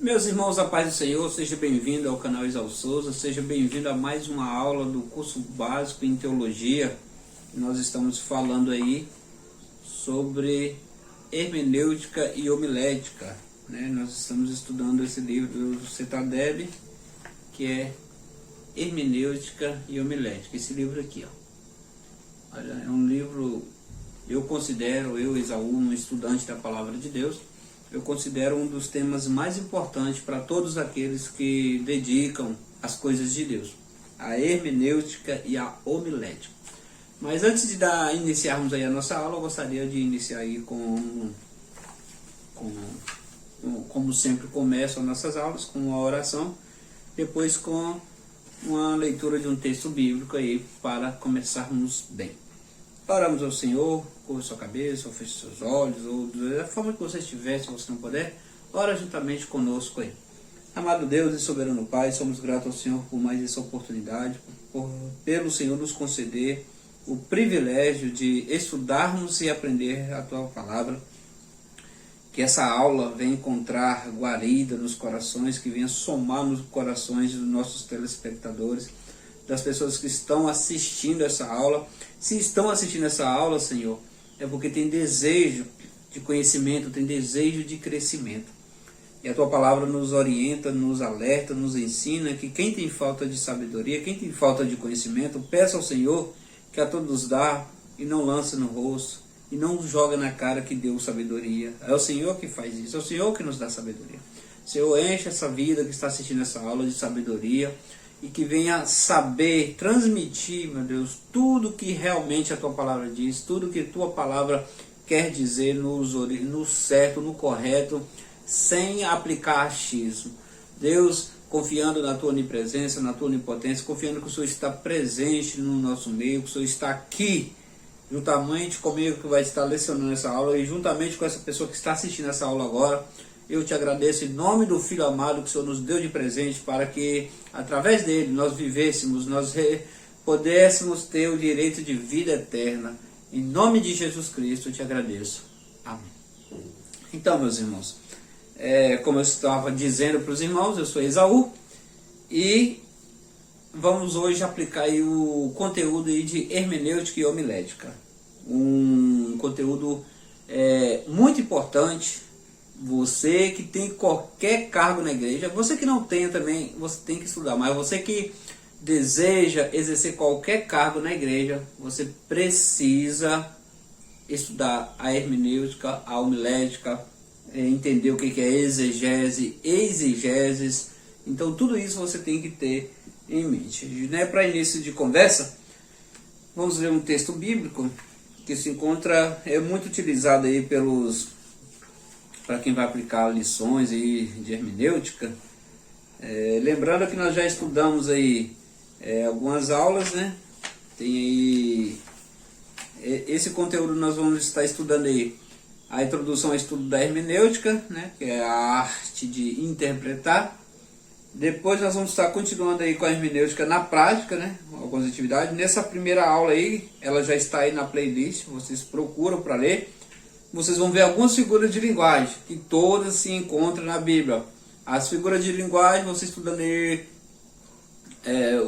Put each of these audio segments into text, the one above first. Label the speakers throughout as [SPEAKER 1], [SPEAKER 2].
[SPEAKER 1] Meus irmãos, a paz do Senhor, seja bem-vindo ao canal Isaú Souza, seja bem-vindo a mais uma aula do curso básico em teologia. Nós estamos falando aí sobre hermenêutica e homilética, né? Nós estamos estudando esse livro do Citadele, que é Hermenêutica e Homilética. Esse livro aqui, ó. Olha, é um livro, eu considero, Isaú, um estudante da Palavra de Deus, eu considero um dos temas mais importantes para todos aqueles que dedicam as coisas de Deus, a hermenêutica e a homilética. Mas antes de iniciarmos aí a nossa aula, eu gostaria de iniciar aí como sempre começo as nossas aulas, com uma oração, depois com uma leitura de um texto bíblico aí para começarmos bem. Oramos ao Senhor, curva sua cabeça, ou feche seus olhos, ou da forma que você estiver, se você não puder, ora juntamente conosco aí. Amado Deus e soberano Pai, somos gratos ao Senhor por mais essa oportunidade, pelo Senhor nos conceder o privilégio de estudarmos e aprender a Tua Palavra. Que essa aula venha encontrar guarida nos corações, que venha somar nos corações dos nossos telespectadores, das pessoas que estão assistindo essa aula. Se estão assistindo essa aula, Senhor, é porque tem desejo de conhecimento, tem desejo de crescimento. E a Tua Palavra nos orienta, nos alerta, nos ensina que quem tem falta de sabedoria, quem tem falta de conhecimento, peça ao Senhor que a todos dá e não lança no rosto, e não joga na cara que deu sabedoria. É o Senhor que faz isso, é o Senhor que nos dá sabedoria. Senhor, enche essa vida que está assistindo essa aula de sabedoria, e que venha saber transmitir, meu Deus, tudo que realmente a Tua Palavra diz, tudo que a Tua Palavra quer dizer no certo, no correto, sem aplicar achismo. Deus, confiando na Tua onipresença, na Tua onipotência, confiando que o Senhor está presente no nosso meio, que o Senhor está aqui, juntamente comigo que vai estar lecionando essa aula, e juntamente com essa pessoa que está assistindo essa aula agora. Eu te agradeço em nome do Filho amado que o Senhor nos deu de presente, para que através dele nós vivêssemos, nós pudéssemos ter o direito de vida eterna. Em nome de Jesus Cristo eu te agradeço. Amém. Então, meus irmãos, como eu estava dizendo para os irmãos, eu sou Isaú, e vamos hoje aplicar aí o conteúdo aí de hermenêutica e homilética. Um conteúdo muito importante. Você que tem qualquer cargo na igreja, você que não tenha também, você tem que estudar, mas você que deseja exercer qualquer cargo na igreja, você precisa estudar a hermenêutica, a homilética, entender o que é exegese, exegeses. Então tudo isso você tem que ter em mente. Né? Para início de conversa, vamos ler um texto bíblico que se encontra, é muito utilizado aí para quem vai aplicar lições aí de hermenêutica. Lembrando que nós já estudamos aí algumas aulas, né? Tem aí esse conteúdo, nós vamos estar estudando aí a introdução ao estudo da hermenêutica, né? Que é a arte de interpretar. Depois nós vamos estar continuando aí com a hermenêutica na prática, né? Algumas atividades. Nessa primeira aula aí, ela já está aí na playlist, vocês procuram para ler. Vocês vão ver algumas figuras de linguagem, que todas se encontram na Bíblia. As figuras de linguagem, você estudando aí,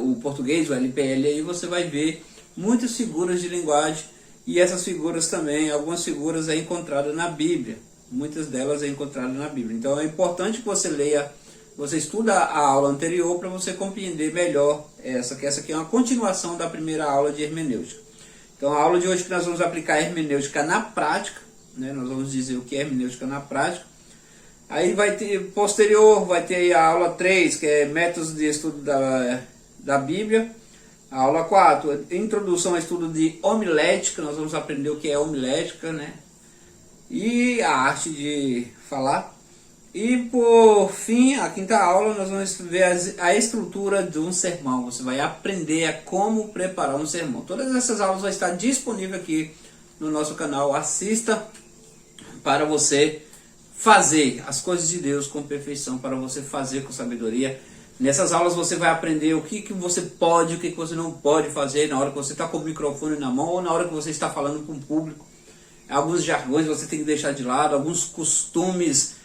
[SPEAKER 1] o português, o LPL, aí você vai ver muitas figuras de linguagem. E essas figuras também, algumas figuras é encontrada na Bíblia. Muitas delas é encontrada na Bíblia. Então é importante que você leia, você estuda a aula anterior para você compreender melhor essa, que essa aqui é uma continuação da primeira aula de hermenêutica. Então a aula de hoje que nós vamos aplicar a hermenêutica na prática, né? Nós vamos dizer o que é hermenêutica na prática. Aí vai ter, posterior, vai ter a aula 3, que é métodos de estudo da Bíblia. A aula 4, introdução ao estudo de homilética, nós vamos aprender o que é homilética, né? E a arte de falar. E por fim, a quinta aula, nós vamos ver a estrutura de um sermão. Você vai aprender a como preparar um sermão. Todas essas aulas vão estar disponíveis aqui no nosso canal. Assista para você fazer as coisas de Deus com perfeição, para você fazer com sabedoria. Nessas aulas você vai aprender o que você pode, o que você não pode fazer na hora que você está com o microfone na mão ou na hora que você está falando com o público. Alguns jargões você tem que deixar de lado, alguns costumes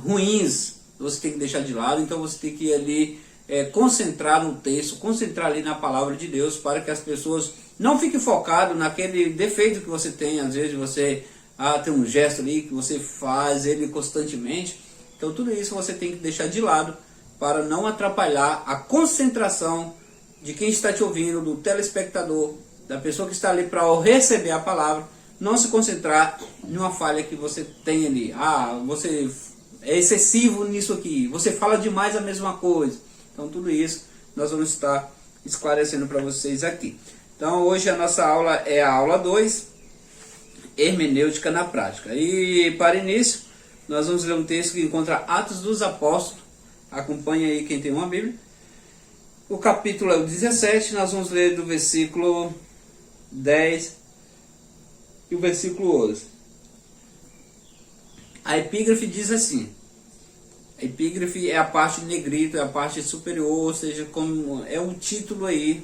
[SPEAKER 1] ruins você tem que deixar de lado. Então você tem que ir ali concentrar no texto, concentrar ali na palavra de Deus, para que as pessoas não fiquem focadas naquele defeito que você tem. Às vezes você tem um gesto ali que você faz ele constantemente. Então tudo isso você tem que deixar de lado para não atrapalhar a concentração de quem está te ouvindo, do telespectador, da pessoa que está ali para receber a palavra. Não se concentrar em uma falha que você tem ali. Você é excessivo nisso aqui, você fala demais a mesma coisa. Então tudo isso nós vamos estar esclarecendo para vocês aqui. Então hoje a nossa aula é a aula 2, hermenêutica na prática. E para início, nós vamos ler um texto que encontra Atos dos Apóstolos. Acompanhe aí quem tem uma Bíblia. O capítulo é o 17, nós vamos ler do versículo 10 e o versículo 11. A epígrafe diz assim. A epígrafe é a parte de negrito, é a parte superior, ou seja, como é o título aí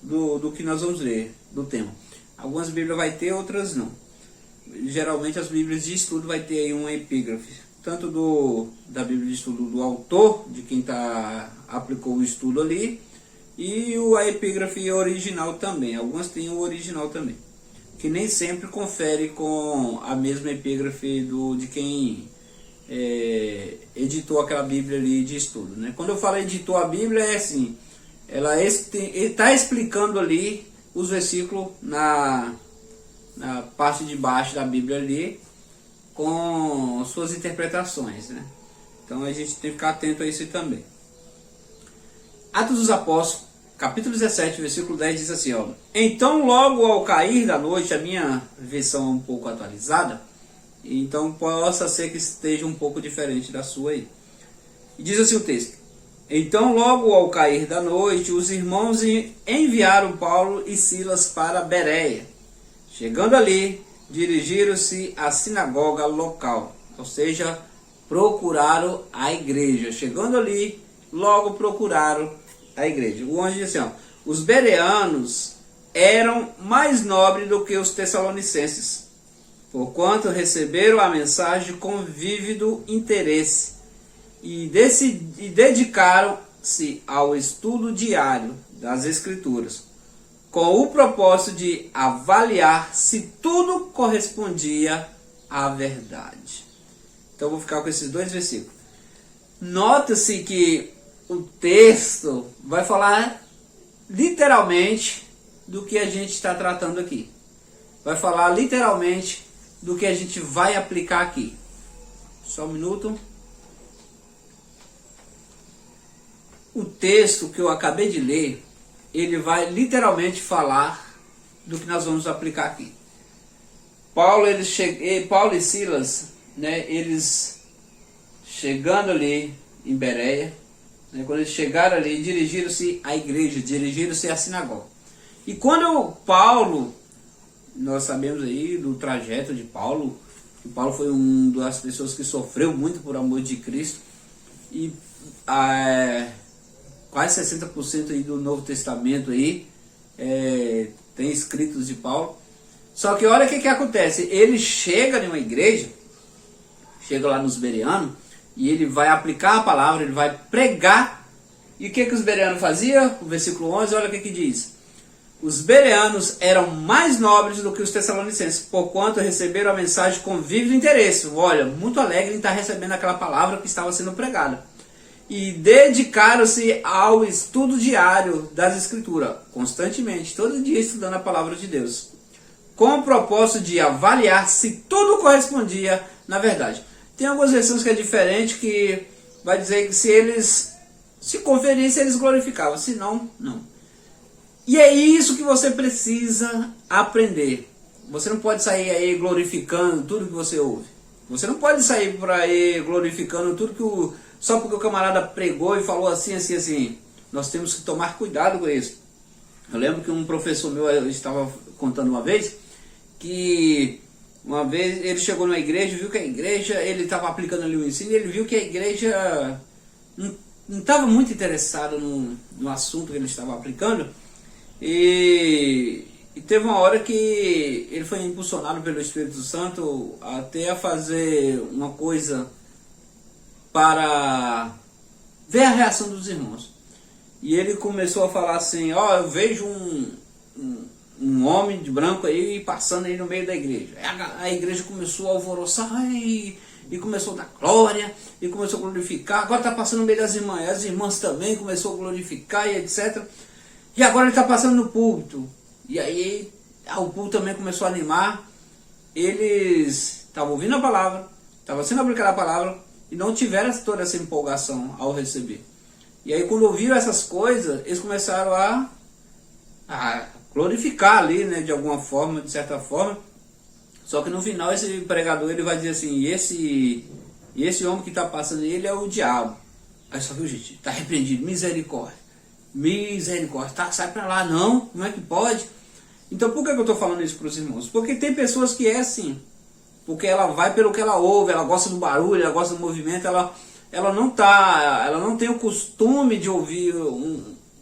[SPEAKER 1] do que nós vamos ler, do tema. Algumas Bíblias vai ter, outras não. Geralmente as Bíblias de estudo vai ter aí uma epígrafe, tanto da Bíblia de estudo do autor, de quem aplicou o estudo ali, e a epígrafe original também. Algumas têm o original também, que nem sempre confere com a mesma epígrafe de quem editou aquela Bíblia ali de estudo, né? Quando eu falo editou a Bíblia, é assim, ela está explicando ali os versículos na parte de baixo da Bíblia ali, com suas interpretações, né? Então a gente tem que ficar atento a isso também. Atos dos Apóstolos, capítulo 17, versículo 10 diz assim, ó: Então logo ao cair da noite, a minha versão é um pouco atualizada, então possa ser que esteja um pouco diferente da sua aí. E diz assim o texto: Então logo ao cair da noite, os irmãos enviaram Paulo e Silas para Bereia. Chegando ali, dirigiram-se à sinagoga local, ou seja, procuraram a igreja. Chegando ali, logo procuraram a igreja. O anjo diz assim, ó: Os bereanos eram mais nobres do que os tessalonicenses, porquanto receberam a mensagem com vívido interesse e dedicaram-se ao estudo diário das Escrituras, com o propósito de avaliar se tudo correspondia à verdade. Então vou ficar com esses dois versículos. Nota-se que o texto vai falar literalmente do que a gente está tratando aqui. Vai falar literalmente do que a gente vai aplicar aqui. Só um minuto. O texto que eu acabei de ler, ele vai literalmente falar do que nós vamos aplicar aqui. Paulo e Silas, né, eles chegando ali em Bereia, né, quando eles chegaram ali, dirigiram-se à igreja, dirigiram-se à sinagoga. E quando Paulo, nós sabemos aí do trajeto de Paulo, que Paulo foi uma das pessoas que sofreu muito por amor de Cristo, e quase 60% aí do Novo Testamento aí tem escritos de Paulo. Só que olha o que acontece, ele chega em uma igreja, chega lá nos bereanos, e ele vai aplicar a palavra, ele vai pregar. E o que os bereanos faziam? O versículo 11, olha o que diz: Os bereanos eram mais nobres do que os tessalonicenses, porquanto receberam a mensagem com vívido interesse. Olha, muito alegre em estar recebendo aquela palavra que estava sendo pregada. E dedicaram-se ao estudo diário das Escrituras, constantemente, todo dia estudando a palavra de Deus, com o propósito de avaliar se tudo correspondia na verdade. Tem algumas versões que é diferente, que vai dizer que se eles se conferissem, eles glorificavam, se não, não. E é isso que você precisa aprender. Você não pode sair aí glorificando tudo que você ouve. Você não pode sair por aí glorificando tudo que só porque o camarada pregou e falou assim, assim, assim. Nós temos que tomar cuidado com isso. Eu lembro que um professor meu estava contando uma vez, que uma vez ele chegou numa igreja, viu que a igreja, ele estava aplicando ali o ensino, e ele viu que a igreja não estava muito interessada no assunto que ele estava aplicando, e E teve uma hora que ele foi impulsionado pelo Espírito Santo até a fazer uma coisa para ver a reação dos irmãos. E ele começou a falar assim, eu vejo um homem de branco aí passando aí no meio da igreja. A igreja começou a alvoroçar e começou a dar glória, e começou a glorificar. Agora está passando no meio das irmãs, as irmãs também começou a glorificar e etc. E agora ele está passando no púlpito. E aí o púlpito também começou a animar. Eles estavam ouvindo a palavra, estavam sendo aplicada a palavra, e não tiveram toda essa empolgação ao receber. E aí quando ouviram essas coisas, eles começaram a glorificar ali, né, de alguma forma, de certa forma. Só que no final esse pregador ele vai dizer assim, esse homem que está passando ele é o diabo. Aí só viu, gente, está repreendido, misericórdia, tá, sai para lá, não, como é que pode? Então por que eu estou falando isso para os irmãos? Porque tem pessoas que é assim, porque ela vai pelo que ela ouve, ela gosta do barulho, ela gosta do movimento, ela não tem o costume de ouvir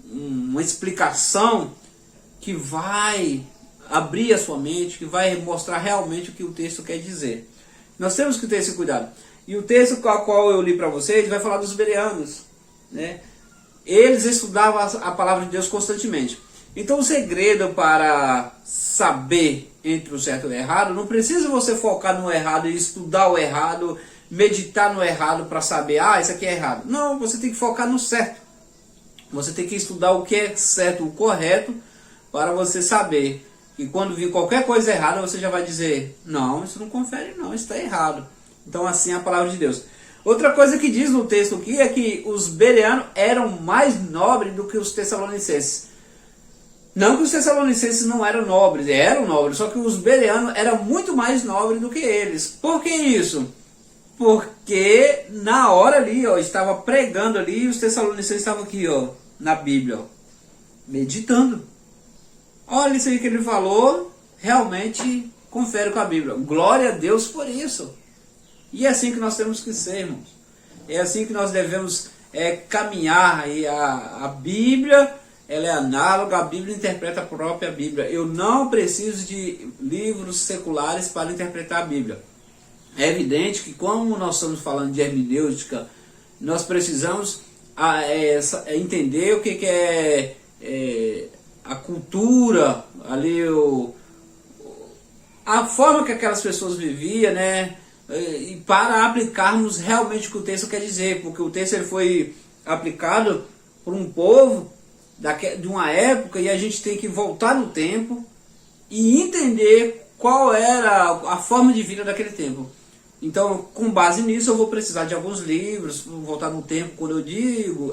[SPEAKER 1] uma explicação que vai abrir a sua mente, que vai mostrar realmente o que o texto quer dizer. Nós temos que ter esse cuidado. E o texto com o qual eu li para vocês vai falar dos bereanos, né? Eles estudavam a palavra de Deus constantemente. Então o segredo para saber entre o certo e o errado, não precisa você focar no errado e estudar o errado, meditar no errado para saber, isso aqui é errado. Não, você tem que focar no certo. Você tem que estudar o que é certo, o correto, para você saber que quando vir qualquer coisa errada, você já vai dizer, não, isso não confere não, isso está errado. Então assim é a palavra de Deus. Outra coisa que diz no texto aqui é que os bereanos eram mais nobres do que os tessalonicenses. Não que os tessalonicenses não eram nobres, só que os bereanos eram muito mais nobres do que eles. Por que isso? Porque na hora ali, estava pregando ali, e os tessalonicenses estavam aqui, na Bíblia, meditando. Olha isso aí que ele falou, realmente confere com a Bíblia. Glória a Deus por isso. E é assim que nós temos que ser, irmãos. É assim que nós devemos caminhar. E a Bíblia, ela é análoga, a Bíblia interpreta a própria Bíblia. Eu não preciso de livros seculares para interpretar a Bíblia. É evidente que, como nós estamos falando de hermenêutica, nós precisamos entender o que é a cultura, ali, a forma que aquelas pessoas viviam, né? E para aplicarmos realmente o que o texto quer dizer, porque o texto ele foi aplicado por um povo de uma época, e a gente tem que voltar no tempo e entender qual era a forma de vida daquele tempo. Então, com base nisso, eu vou precisar de alguns livros. Voltar no tempo, quando eu digo,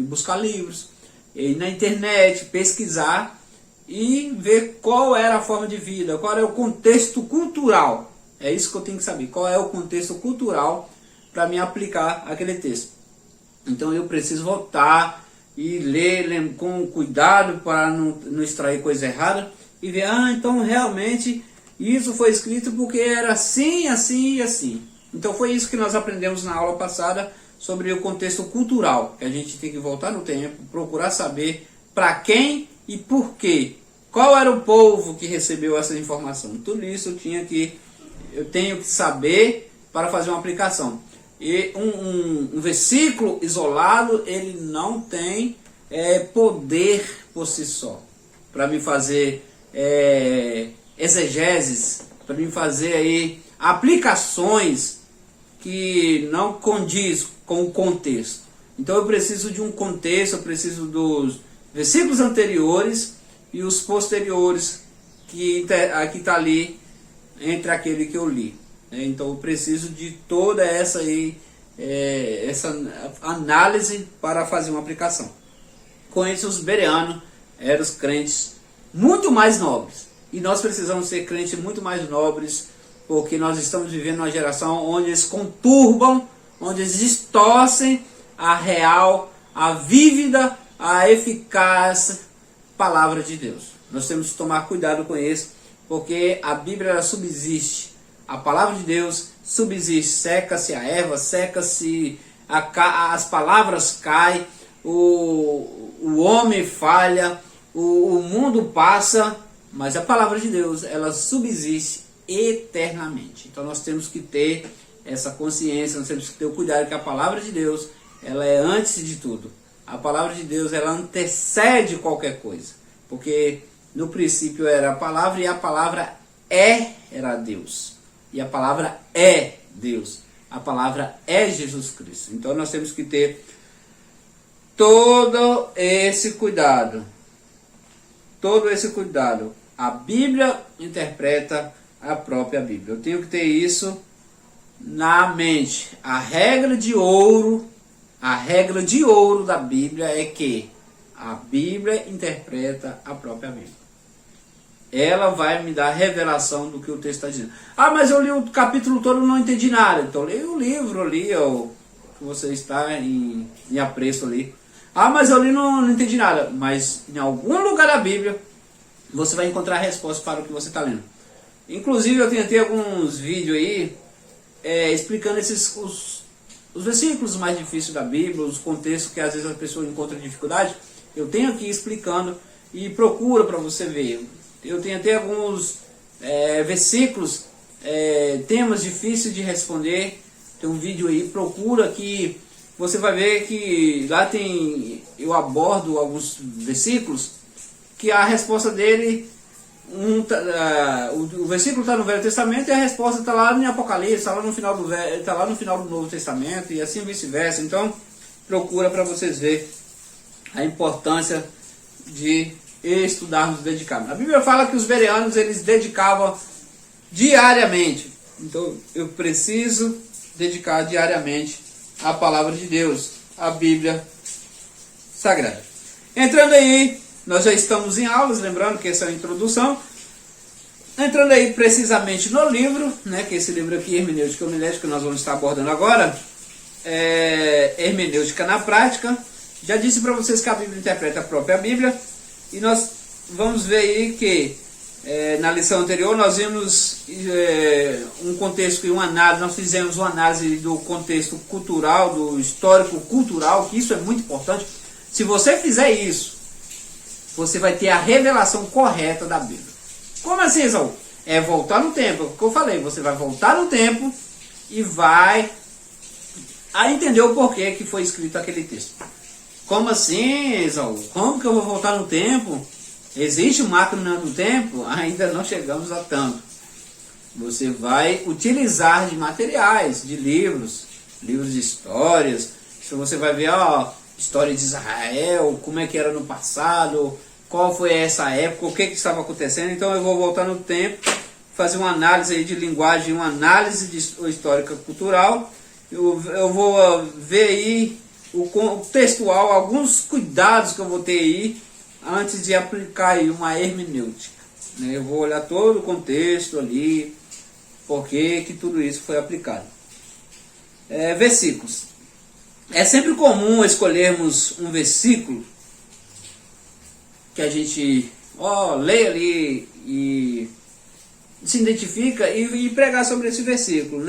[SPEAKER 1] buscar livros, ir na internet, pesquisar e ver qual era a forma de vida, qual era o contexto cultural. É isso que eu tenho que saber, qual é o contexto cultural para me aplicar aquele texto. Então eu preciso voltar e ler com cuidado para não extrair coisa errada e ver, então realmente isso foi escrito porque era assim, assim e assim. Então foi isso que nós aprendemos na aula passada sobre o contexto cultural, que a gente tem que voltar no tempo, procurar saber para quem e por quê. Qual era o povo que recebeu essa informação? Tudo isso eu tenho que saber para fazer uma aplicação. E um versículo isolado, ele não tem poder por si só para me fazer exegeses, para me fazer aí aplicações que não condiz com o contexto. Então eu preciso de um contexto, eu preciso dos versículos anteriores e os posteriores que está ali entre aquele que eu li. Então eu preciso de toda essa análise para fazer uma aplicação. Com isso, os bereanos eram os crentes muito mais nobres. E nós precisamos ser crentes muito mais nobres, porque nós estamos vivendo uma geração onde eles conturbam, onde eles distorcem a real, a vívida, a eficaz palavra de Deus. Nós temos que tomar cuidado com isso, porque a Bíblia ela subsiste, a palavra de Deus subsiste, seca-se a erva, seca-se, as palavras caem, o homem falha, O mundo passa, mas a palavra de Deus, ela subsiste eternamente. Então nós temos que ter essa consciência, nós temos que ter o cuidado que a palavra de Deus, ela é antes de tudo. A palavra de Deus, ela antecede qualquer coisa. Porque no princípio era a palavra e a palavra era Deus. E a palavra é Deus. A palavra é Jesus Cristo. Então nós temos que ter todo esse cuidado. Todo esse cuidado. A Bíblia interpreta a própria Bíblia. Eu tenho que ter isso na mente. A regra de ouro da Bíblia é que a Bíblia interpreta a própria Bíblia. Ela vai me dar revelação do que o texto está dizendo. Ah, mas eu li o capítulo todo e não entendi nada. Então leia o livro ali, que você está em apreço ali. Ah, mas eu li e não entendi nada. Mas em algum lugar da Bíblia você vai encontrar a resposta para o que você está lendo. Inclusive eu tentei alguns vídeos aí explicando os versículos mais difíceis da Bíblia, os contextos que às vezes a pessoa encontra dificuldade. Eu tenho aqui explicando e procura para você ver. Eu tenho até alguns versículos, temas difíceis de responder. Tem um vídeo aí, procura que você vai ver que lá eu abordo alguns versículos que a resposta dele, o versículo está no Velho Testamento e a resposta está lá em Apocalipse, está lá no final do Novo Testamento e assim vice-versa. Então procura para vocês verem a importância de estudarmos, dedicarmos. A Bíblia fala que os bereanos eles dedicavam diariamente. Então eu preciso dedicar diariamente a palavra de Deus, a Bíblia Sagrada. Entrando aí, nós já estamos em aulas, lembrando que essa é a introdução. Entrando aí precisamente no livro, que esse livro aqui, Hermenêutica Homilética, que nós vamos estar abordando agora, Hermenêutica na Prática. Já disse para vocês que a Bíblia interpreta a própria Bíblia. E nós vamos ver aí que na lição anterior nós vimos um contexto e uma análise, nós fizemos uma análise do contexto cultural, do histórico cultural, que isso é muito importante. Se você fizer isso, você vai ter a revelação correta da Bíblia. Como assim, Esaú? É voltar no tempo, é o que eu falei, você vai voltar no tempo e vai entender o porquê que foi escrito aquele texto. Como assim, Esaú? Como que eu vou voltar no tempo? Existe máquina do tempo? Ainda não chegamos a tanto. Você vai utilizar de materiais, de livros de histórias. Então você vai ver, história de Israel, como é que era no passado, qual foi essa época, o que estava acontecendo. Então eu vou voltar no tempo, fazer uma análise aí de linguagem, uma análise histórica cultural. Eu vou ver aí o textual, alguns cuidados que eu vou ter aí antes de aplicar aí uma hermenêutica. Eu vou olhar todo o contexto ali, por que tudo isso foi aplicado. Versículos. É sempre comum escolhermos um versículo que a gente lê ali e se identifica e pregar sobre esse versículo,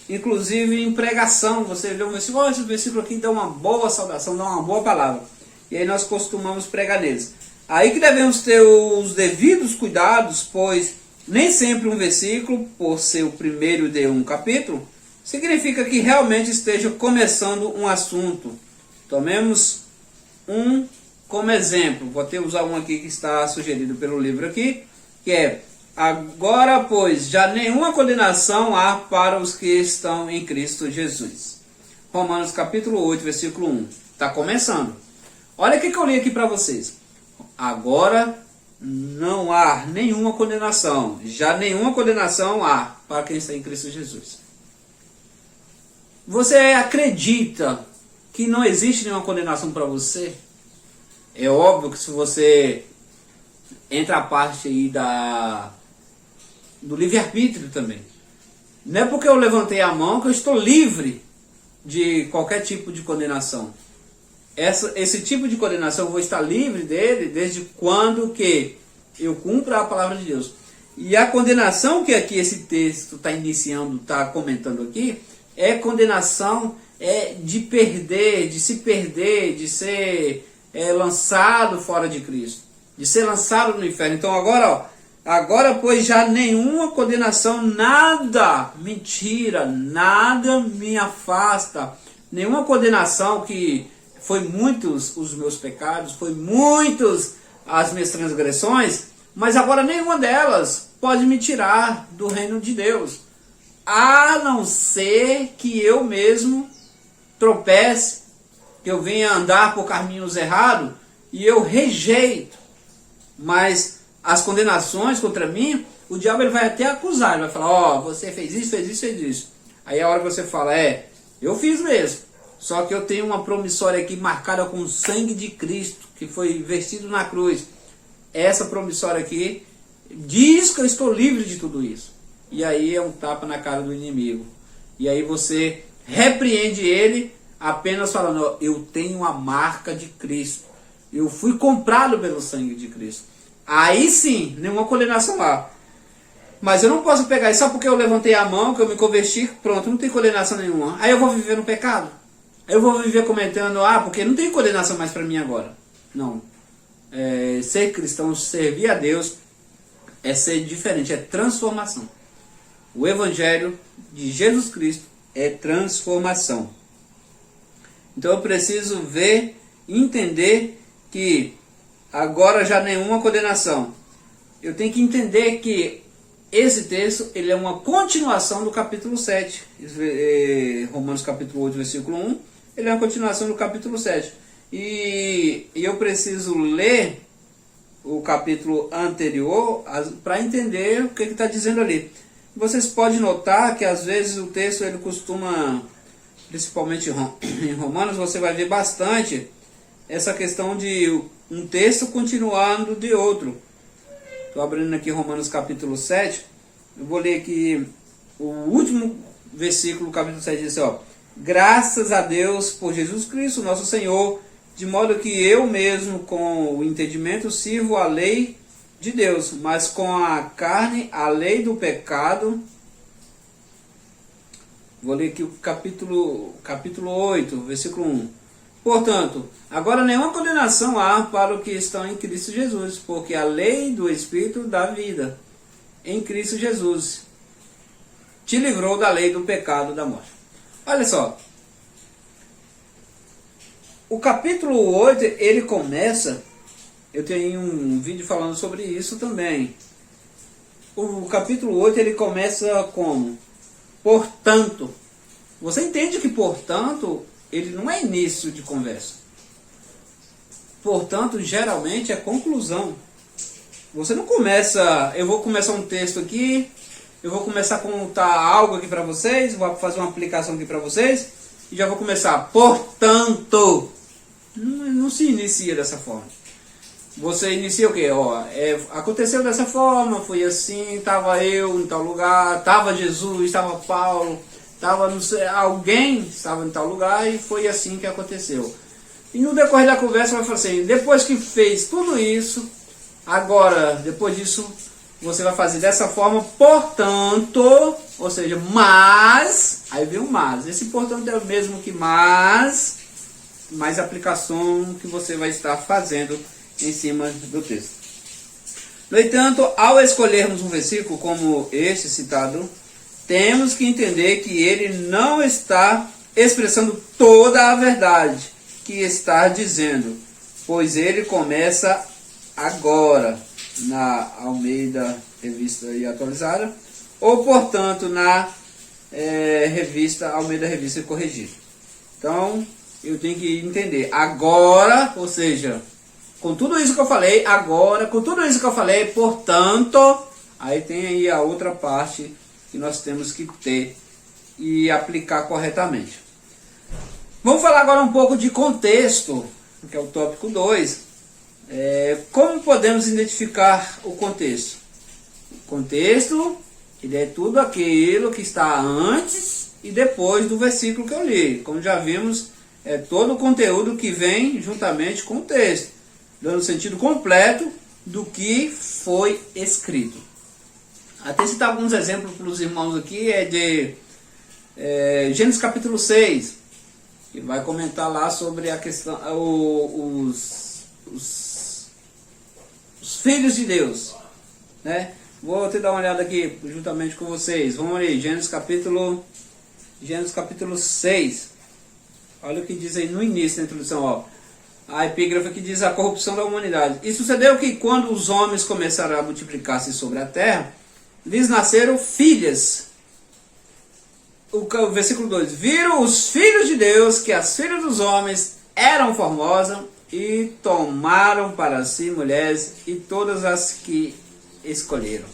[SPEAKER 1] Inclusive em pregação, você lê um versículo, esse versículo aqui dá uma boa saudação, dá uma boa palavra. E aí nós costumamos pregar neles. Aí que devemos ter os devidos cuidados, pois nem sempre um versículo, por ser o primeiro de um capítulo, significa que realmente esteja começando um assunto. Tomemos um como exemplo. Vou até usar um aqui que está sugerido pelo livro aqui, que é: agora, pois, já nenhuma condenação há para os que estão em Cristo Jesus. Romanos capítulo 8, versículo 1. Está começando. Olha o que eu li aqui para vocês. Agora não há nenhuma condenação. Já nenhuma condenação há para quem está em Cristo Jesus. Você acredita que não existe nenhuma condenação para você? É óbvio que se você entra a parte aí do livre-arbítrio também. Não é porque eu levantei a mão que eu estou livre de qualquer tipo de condenação. Esse tipo de condenação eu vou estar livre dele desde quando que eu cumpra a palavra de Deus. E a condenação que aqui esse texto está iniciando, está comentando aqui, é condenação de perder, de se perder, de ser lançado fora de Cristo. de ser lançado no inferno. Então agora, ó, agora pois já nenhuma condenação, nada, mentira, nada me afasta, nenhuma condenação, que foi muitos os meus pecados, foi muitos as minhas transgressões, mas agora nenhuma delas pode me tirar do reino de Deus, a não ser que eu mesmo tropece, que eu venha andar por caminhos errados e eu rejeito. Mas as condenações contra mim, o diabo ele vai até acusar, ele vai falar, ó, você fez isso, fez isso, fez isso. Aí a hora que você fala, eu fiz mesmo, só que eu tenho uma promissória aqui marcada com o sangue de Cristo, que foi vestido na cruz. Essa promissória aqui diz que eu estou livre de tudo isso. E aí é um tapa na cara do inimigo. E aí você repreende ele apenas falando, ó, eu tenho a marca de Cristo. Eu fui comprado pelo sangue de Cristo. Aí sim, nenhuma condenação lá. Mas eu não posso pegar isso só porque eu levantei a mão, que eu me converti, pronto, não tem condenação nenhuma. Aí eu vou viver no pecado. Aí eu vou viver comentando, porque não tem condenação mais para mim agora. Não. Ser cristão, servir a Deus, é ser diferente, é transformação. O Evangelho de Jesus Cristo é transformação. Então eu preciso ver, entender que agora já nenhuma condenação. Eu tenho que entender que esse texto ele é uma continuação do capítulo 7. Romanos capítulo 8, versículo 1. Ele é uma continuação do capítulo 7. E eu preciso ler o capítulo anterior para entender o que está dizendo ali. Vocês podem notar que às vezes o texto ele costuma, principalmente em Romanos, você vai ver bastante essa questão de um texto continuando de outro. Estou abrindo aqui Romanos capítulo 7. Eu vou ler aqui o último versículo do capítulo 7. Diz assim, graças a Deus por Jesus Cristo, nosso Senhor, de modo que eu mesmo com o entendimento sirvo a lei de Deus, mas com a carne a lei do pecado. Vou ler aqui o capítulo 8, versículo 1. Portanto, agora nenhuma condenação há para os que estão em Cristo Jesus, porque a lei do Espírito da vida em Cristo Jesus te livrou da lei do pecado e da morte. Olha só, o capítulo 8, ele começa, eu tenho um vídeo falando sobre isso também. O capítulo 8, ele começa como? Portanto. Você entende que portanto, ele não é início de conversa. Portanto, geralmente é conclusão. Você não começa, eu vou começar um texto aqui, eu vou começar a contar algo aqui para vocês, vou fazer uma aplicação aqui para vocês, e já vou começar, portanto. Não se inicia dessa forma. Você inicia o quê? Aconteceu dessa forma, foi assim, estava eu em tal lugar, estava Jesus, estava Paulo, alguém estava em tal lugar e foi assim que aconteceu. E no decorrer da conversa vai falar assim, depois que fez tudo isso, agora, depois disso, você vai fazer dessa forma, portanto, ou seja, mas, aí vem o mas, esse portanto é o mesmo que mas, mais aplicação que você vai estar fazendo em cima do texto. No entanto, ao escolhermos um versículo como este citado, temos que entender que ele não está expressando toda a verdade que está dizendo, pois ele começa agora na Almeida Revista e Atualizada, ou portanto na revista Almeida Revista e Corrigida. Então, eu tenho que entender agora, ou seja, com tudo isso que eu falei, agora, com tudo isso que eu falei, portanto, aí tem aí a outra parte que nós temos que ter e aplicar corretamente. Vamos falar agora um pouco de contexto, que é o tópico 2. Como podemos identificar o contexto? O contexto, ele é tudo aquilo que está antes e depois do versículo que eu li. Como já vimos, é todo o conteúdo que vem juntamente com o texto, dando o sentido completo do que foi escrito. Até citar alguns exemplos para os irmãos aqui, de Gênesis capítulo 6, que vai comentar lá sobre a questão, os filhos de Deus, né? Vou te dar uma olhada aqui juntamente com vocês. Vamos aí, Gênesis capítulo 6. Olha o que diz aí no início da introdução, ó. A epígrafe que diz a corrupção da humanidade. E sucedeu que quando os homens começaram a multiplicar-se sobre a terra, lhes nasceram filhas. O versículo 2. Viram os filhos de Deus que as filhas dos homens eram formosas e tomaram para si mulheres e todas as que escolheram.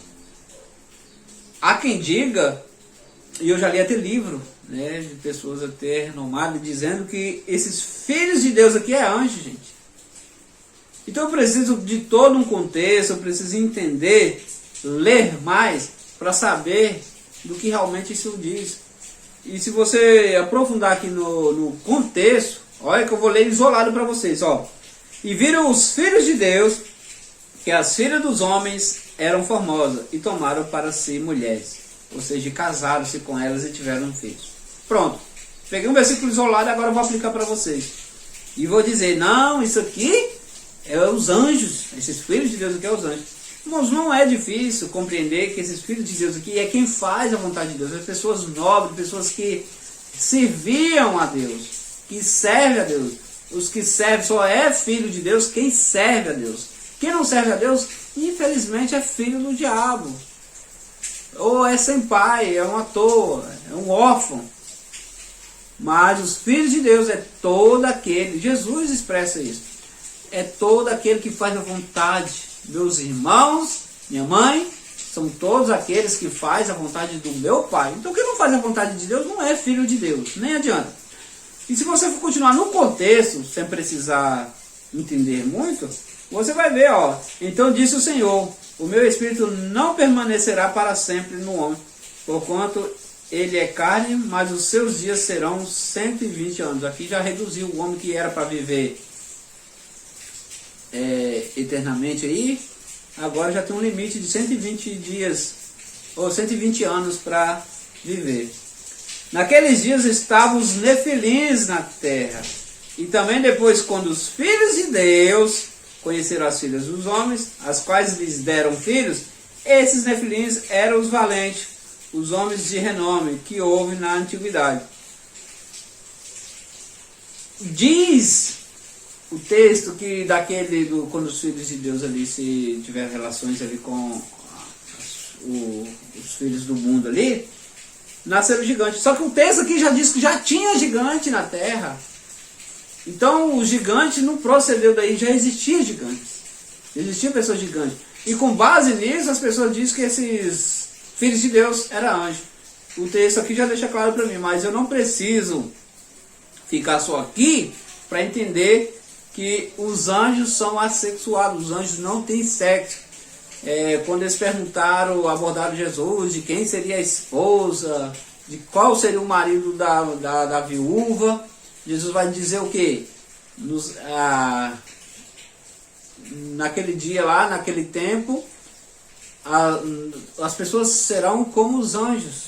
[SPEAKER 1] Há quem diga, e eu já li até livro, né, de pessoas até renomadas, dizendo que esses filhos de Deus aqui é anjo, gente. Então eu preciso de todo um contexto, eu preciso entender, ler mais, para saber do que realmente isso diz. E se você aprofundar aqui no contexto, olha que eu vou ler isolado para vocês, ó. E viram os filhos de Deus que as filhas dos homens eram formosas e tomaram para si mulheres, ou seja, casaram-se com elas e tiveram filhos. Pronto, peguei um versículo isolado e agora eu vou aplicar para vocês. E vou dizer, não, isso aqui é os anjos, esses filhos de Deus aqui é os anjos. Irmãos, não é difícil compreender que esses filhos de Deus aqui é quem faz a vontade de Deus, as pessoas nobres, pessoas que serviam a Deus, que servem a Deus. Os que servem só é filho de Deus quem serve a Deus. Quem não serve a Deus, infelizmente, é filho do diabo. Ou é sem pai, é um à toa, é um órfão. Mas os filhos de Deus é todo aquele, Jesus expressa isso, é todo aquele que faz a vontade. Meus irmãos, minha mãe, são todos aqueles que fazem a vontade do meu pai. Então quem não faz a vontade de Deus não é filho de Deus, nem adianta. E se você for continuar no contexto, sem precisar entender muito, você vai ver, ó. Então disse o Senhor, o meu espírito não permanecerá para sempre no homem, porquanto ele é carne, mas os seus dias serão 120 anos. Aqui já reduziu o homem que era para viver eternamente aí, agora já tem um limite de 120 dias, ou 120 anos para viver. Naqueles dias estavam os nefilins na terra, e também depois quando os filhos de Deus conheceram as filhas dos homens, as quais lhes deram filhos, esses nefilins eram os valentes, os homens de renome que houve na antiguidade. Diz o texto que quando os filhos de Deus ali se tiver relações ali com os filhos do mundo ali, nasceram gigantes. Só que o texto aqui já diz que já tinha gigante na terra. Então o gigante não procedeu daí, já existia gigantes. Existiam pessoas gigantes. E com base nisso as pessoas dizem que esses filhos de Deus eram anjos. O texto aqui já deixa claro para mim, mas eu não preciso ficar só aqui para entender que os anjos são assexuados, os anjos não têm sexo. Quando eles abordaram Jesus, de quem seria a esposa, de qual seria o marido da viúva, Jesus vai dizer o quê? Naquele dia lá, naquele tempo, as pessoas serão como os anjos,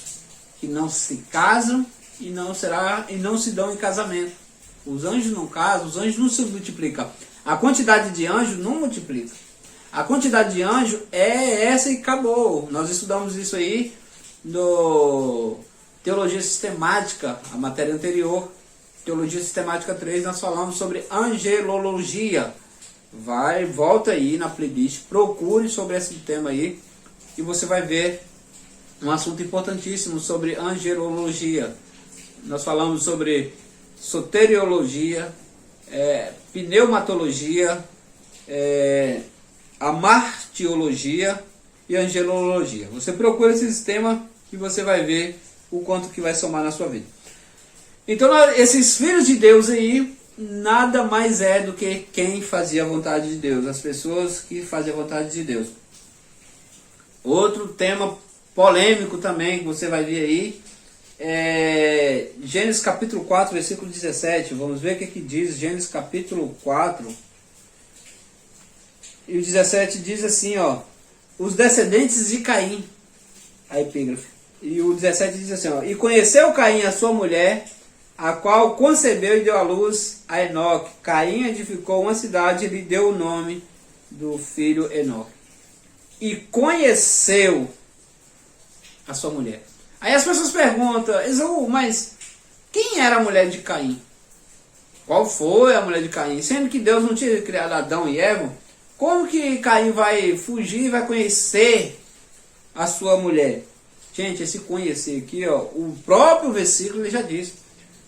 [SPEAKER 1] que não se casam e não se dão em casamento. Os anjos não casam, os anjos não se multiplicam. A quantidade de anjos não multiplica. A quantidade de anjos é essa e acabou. Nós estudamos isso aí no Teologia Sistemática, a matéria anterior. Teologia Sistemática 3, nós falamos sobre angelologia. Volta aí na playlist, procure sobre esse tema aí e você vai ver um assunto importantíssimo sobre angelologia. Nós falamos sobre soteriologia, pneumatologia, amartiologia e angelologia. Você procura esse sistema e você vai ver o quanto que vai somar na sua vida. Então esses filhos de Deus aí nada mais é do que quem fazia a vontade de Deus, as pessoas que fazem a vontade de Deus. Outro tema polêmico também que você vai ver aí Gênesis capítulo 4, versículo 17. Vamos ver o que diz Gênesis capítulo 4. E o 17 diz assim, ó: os descendentes de Caim, a epígrafe. E o 17 diz assim, ó: e conheceu Caim a sua mulher, a qual concebeu e deu à luz a Enoque. Caim edificou uma cidade e lhe deu o nome do filho Enoque. E conheceu a sua mulher. Aí as pessoas perguntam, Esaú, mas quem era a mulher de Caim? Qual foi a mulher de Caim? Sendo que Deus não tinha criado Adão e Eva, como que Caim vai fugir e vai conhecer a sua mulher? Gente, esse conhecer aqui, ó, o próprio versículo ele já diz.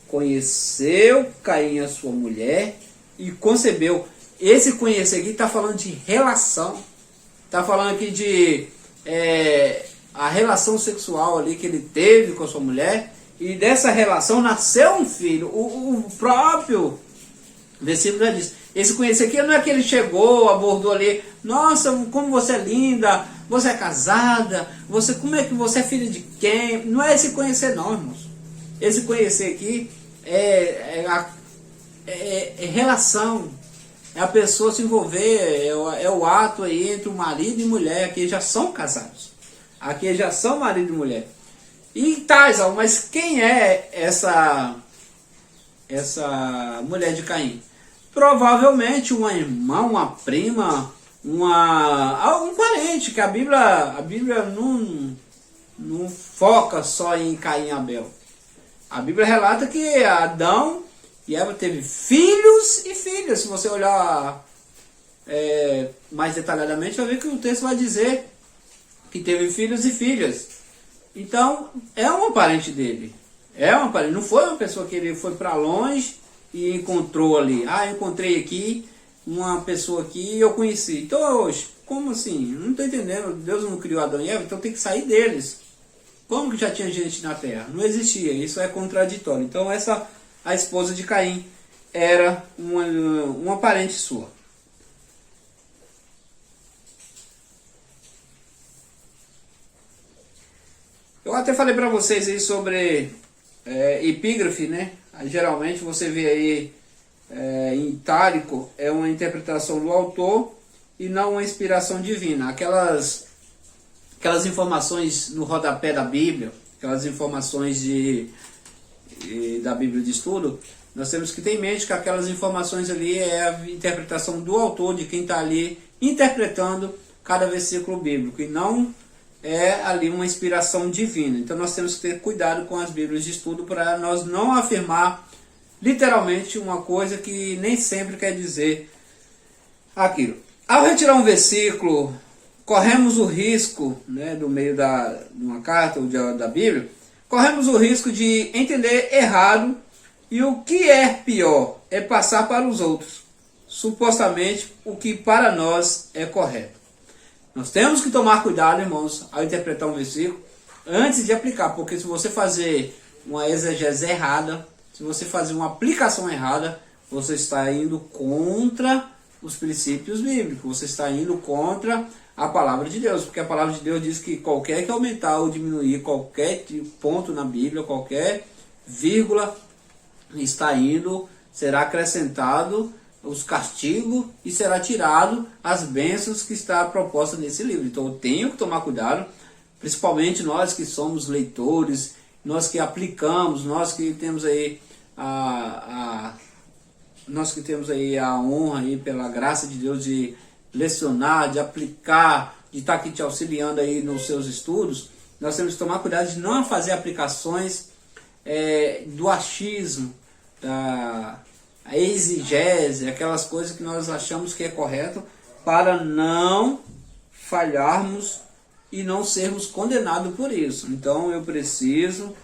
[SPEAKER 1] Conheceu Caim a sua mulher e concebeu. Esse conhecer aqui está falando de relação. Está falando aqui de a relação sexual ali que ele teve com a sua mulher. E dessa relação nasceu um filho. O próprio versículo já diz. Esse conhecer aqui não é que ele chegou, abordou ali. Nossa, como você é linda. Você é casada. Como é que você é filha de quem? Não é esse conhecer não, irmãos. Esse conhecer aqui é relação. É a pessoa se envolver. É o ato aí entre o marido e mulher. Aqui já são casados. Aqui já são marido e mulher. E tá, Esaú, mas quem é essa mulher de Caim? Provavelmente uma irmã, uma prima, um parente, que a Bíblia não foca só em Caim e Abel. A Bíblia relata que Adão e Eva teve filhos e filhas. Se você olhar mais detalhadamente, vai ver que o texto vai dizer que teve filhos e filhas. Então, é uma parente dele. Não foi uma pessoa que ele foi para longe e encontrou ali. Ah, eu encontrei aqui uma pessoa aqui e eu conheci. Então, hoje, como assim? Não estou entendendo. Deus não criou Adão e Eva, então tem que sair deles. Como que já tinha gente na terra? Não existia. Isso é contraditório. Então, a esposa de Caim era uma parente sua. Eu até falei para vocês aí sobre epígrafe, né? Geralmente você vê aí em itálico, é uma interpretação do autor e não uma inspiração divina. Aquelas informações no rodapé da Bíblia, aquelas informações da Bíblia de estudo, nós temos que ter em mente que aquelas informações ali é a interpretação do autor, de quem está ali interpretando cada versículo bíblico, e não é ali uma inspiração divina. Então nós temos que ter cuidado com as Bíblias de estudo para nós não afirmar literalmente uma coisa que nem sempre quer dizer aquilo. Ao retirar um versículo, corremos o risco, né, do meio de uma carta ou da Bíblia, corremos o risco de entender errado, e o que é pior é passar para os outros, supostamente, o que para nós é correto. Nós temos que tomar cuidado, irmãos, ao interpretar um versículo, antes de aplicar, porque se você fazer uma exegese errada, se você fazer uma aplicação errada, você está indo contra os princípios bíblicos, você está indo contra a palavra de Deus, porque a palavra de Deus diz que qualquer que aumentar ou diminuir qualquer ponto na Bíblia, qualquer vírgula, será acrescentado os castigos e será tirado as bênçãos que está proposta nesse livro. Então eu tenho que tomar cuidado, principalmente nós que somos leitores, nós que aplicamos, nós que temos aí a honra aí pela graça de Deus de lecionar, de aplicar, de estar aqui te auxiliando aí nos seus estudos. Nós temos que tomar cuidado de não fazer aplicações do achismo, a exigese, aquelas coisas que nós achamos que é correto, para não falharmos e não sermos condenados por isso. Então eu preciso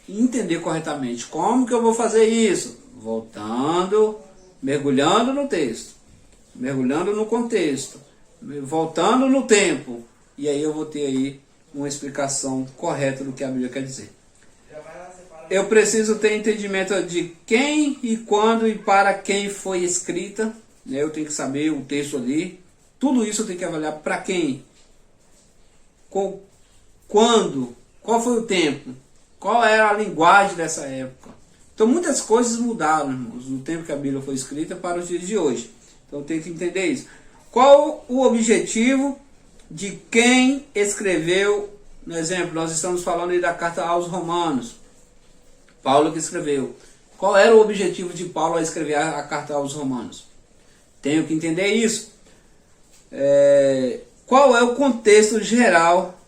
[SPEAKER 1] entender corretamente. Como que eu vou fazer isso? Voltando, mergulhando no texto, mergulhando no contexto, voltando no tempo, e aí eu vou ter aí uma explicação correta do que a Bíblia quer dizer. Eu preciso ter entendimento de quem e quando e para quem foi escrita, né? Eu tenho que saber o texto ali, tudo isso eu tenho que avaliar para quem, quando, qual foi o tempo, qual era a linguagem dessa época. Então muitas coisas mudaram, irmãos, do tempo que a Bíblia foi escrita para os dias de hoje. Então eu tenho que entender isso. Qual o objetivo de quem escreveu, no exemplo, nós estamos falando aí da carta aos Romanos, Paulo que escreveu. Qual era o objetivo de Paulo ao escrever a carta aos Romanos? Tenho que entender isso. qual é o contexto geral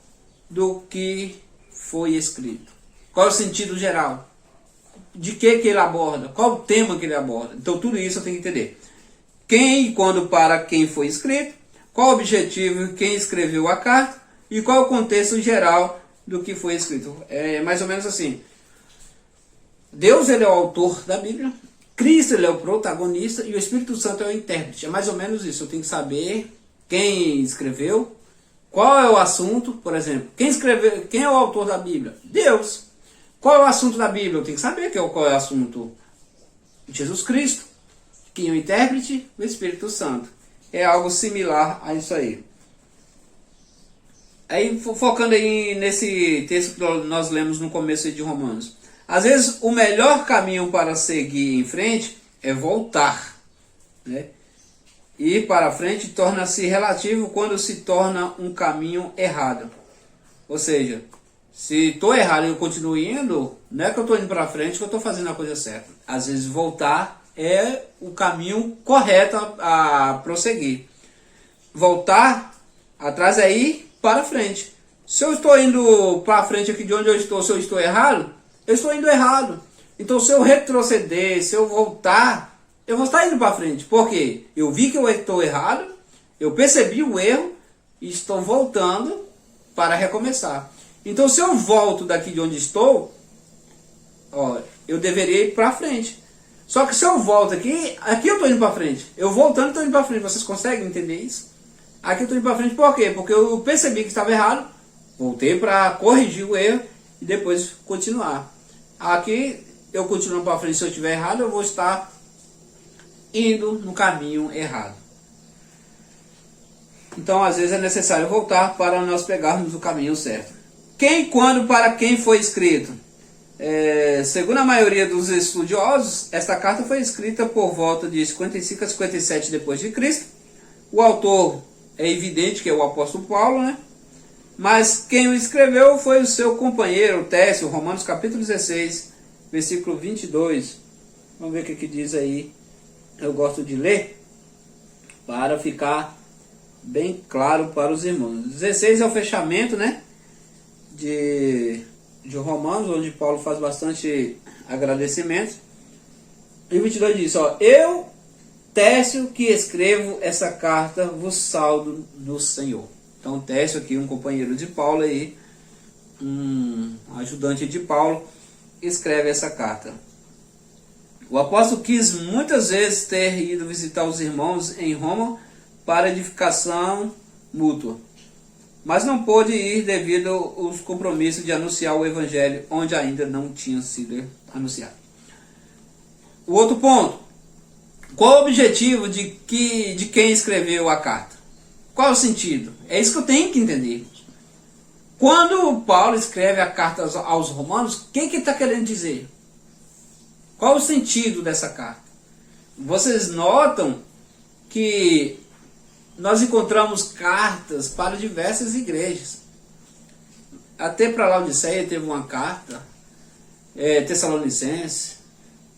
[SPEAKER 1] do que foi escrito? Qual é o sentido geral? De que ele aborda? Qual o tema que ele aborda? Então tudo isso eu tenho que entender. Quem e quando para quem foi escrito, qual o objetivo, quem escreveu a carta e qual o contexto geral do que foi escrito. É mais ou menos assim. Deus, ele é o autor da Bíblia, Cristo, ele é o protagonista e o Espírito Santo é o intérprete. É mais ou menos isso. Eu tenho que saber quem escreveu, qual é o assunto, por exemplo. Quem é o autor da Bíblia? Deus. Qual é o assunto da Bíblia? Eu tenho que saber qual é o assunto. Jesus Cristo. Quem é o intérprete? O Espírito Santo. É algo similar a isso aí. Aí, focando aí nesse texto que nós lemos no começo de Romanos. Às vezes, o melhor caminho para seguir em frente é voltar. Né? Ir para frente torna-se relativo quando se torna um caminho errado. Ou seja, se estou errado e eu continuo indo, não é que eu estou indo para frente que eu estou fazendo a coisa certa. Às vezes, voltar é o caminho correto a prosseguir. Voltar atrás é ir para frente. Se eu estou indo para frente aqui de onde eu estou, se eu estou errado, eu estou indo errado. Então, se eu retroceder, se eu voltar, eu vou estar indo para frente. Por quê? Eu vi que eu estou errado, eu percebi o erro e estou voltando para recomeçar. Então, se eu volto daqui de onde estou, eu deveria ir para frente. Só que se eu volto aqui eu estou indo para frente. Eu voltando, estou indo para frente. Vocês conseguem entender isso? Aqui eu estou indo para frente por quê? Porque eu percebi que estava errado, voltei para corrigir o erro e depois continuar. Aqui eu continuo para frente, se eu estiver errado, eu vou estar indo no caminho errado. Então, às vezes é necessário voltar para nós pegarmos o caminho certo. Quem, quando, para quem foi escrito? Segundo a maioria dos estudiosos, esta carta foi escrita por volta de 55 a 57 depois de Cristo. O autor é evidente que é o apóstolo Paulo, né? Mas quem o escreveu foi o seu companheiro Técio, Romanos capítulo 16, versículo 22. Vamos ver o que diz aí. Eu gosto de ler para ficar bem claro para os irmãos. 16 é o fechamento, né? De Romanos, onde Paulo faz bastante agradecimento. E 22 diz, eu, Técio, que escrevo essa carta, vos saldo no Senhor. Então, Técio aqui, um companheiro de Paulo aí, um ajudante de Paulo, escreve essa carta. O apóstolo quis muitas vezes ter ido visitar os irmãos em Roma para edificação mútua, mas não pôde ir devido aos compromissos de anunciar o evangelho onde ainda não tinha sido anunciado. O outro ponto, qual o objetivo de quem escreveu a carta? Qual o sentido? É isso que eu tenho que entender. Quando Paulo escreve a carta aos romanos, o que ele está querendo dizer? Qual o sentido dessa carta? Vocês notam que nós encontramos cartas para diversas igrejas. Até para Laodiceia teve uma carta, Tessalonicense,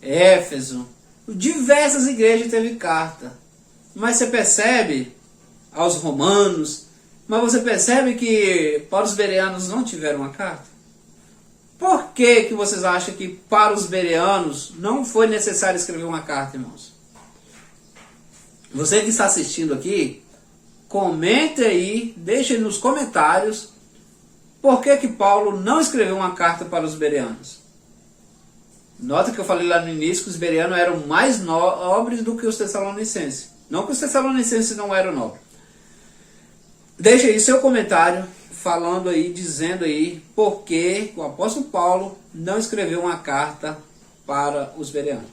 [SPEAKER 1] Éfeso, diversas igrejas teve carta. Mas você percebe aos romanos, mas você percebe que para os bereanos não tiveram uma carta? Por que vocês acham que para os bereanos não foi necessário escrever uma carta, irmãos? Você que está assistindo aqui, comente aí, deixe nos comentários por que Paulo não escreveu uma carta para os bereanos. Nota que eu falei lá no início que os bereanos eram mais nobres do que os tessalonicenses. Não que os tessalonicenses não eram nobres. Deixe aí seu comentário falando aí, dizendo aí por que o apóstolo Paulo não escreveu uma carta para os bereanos.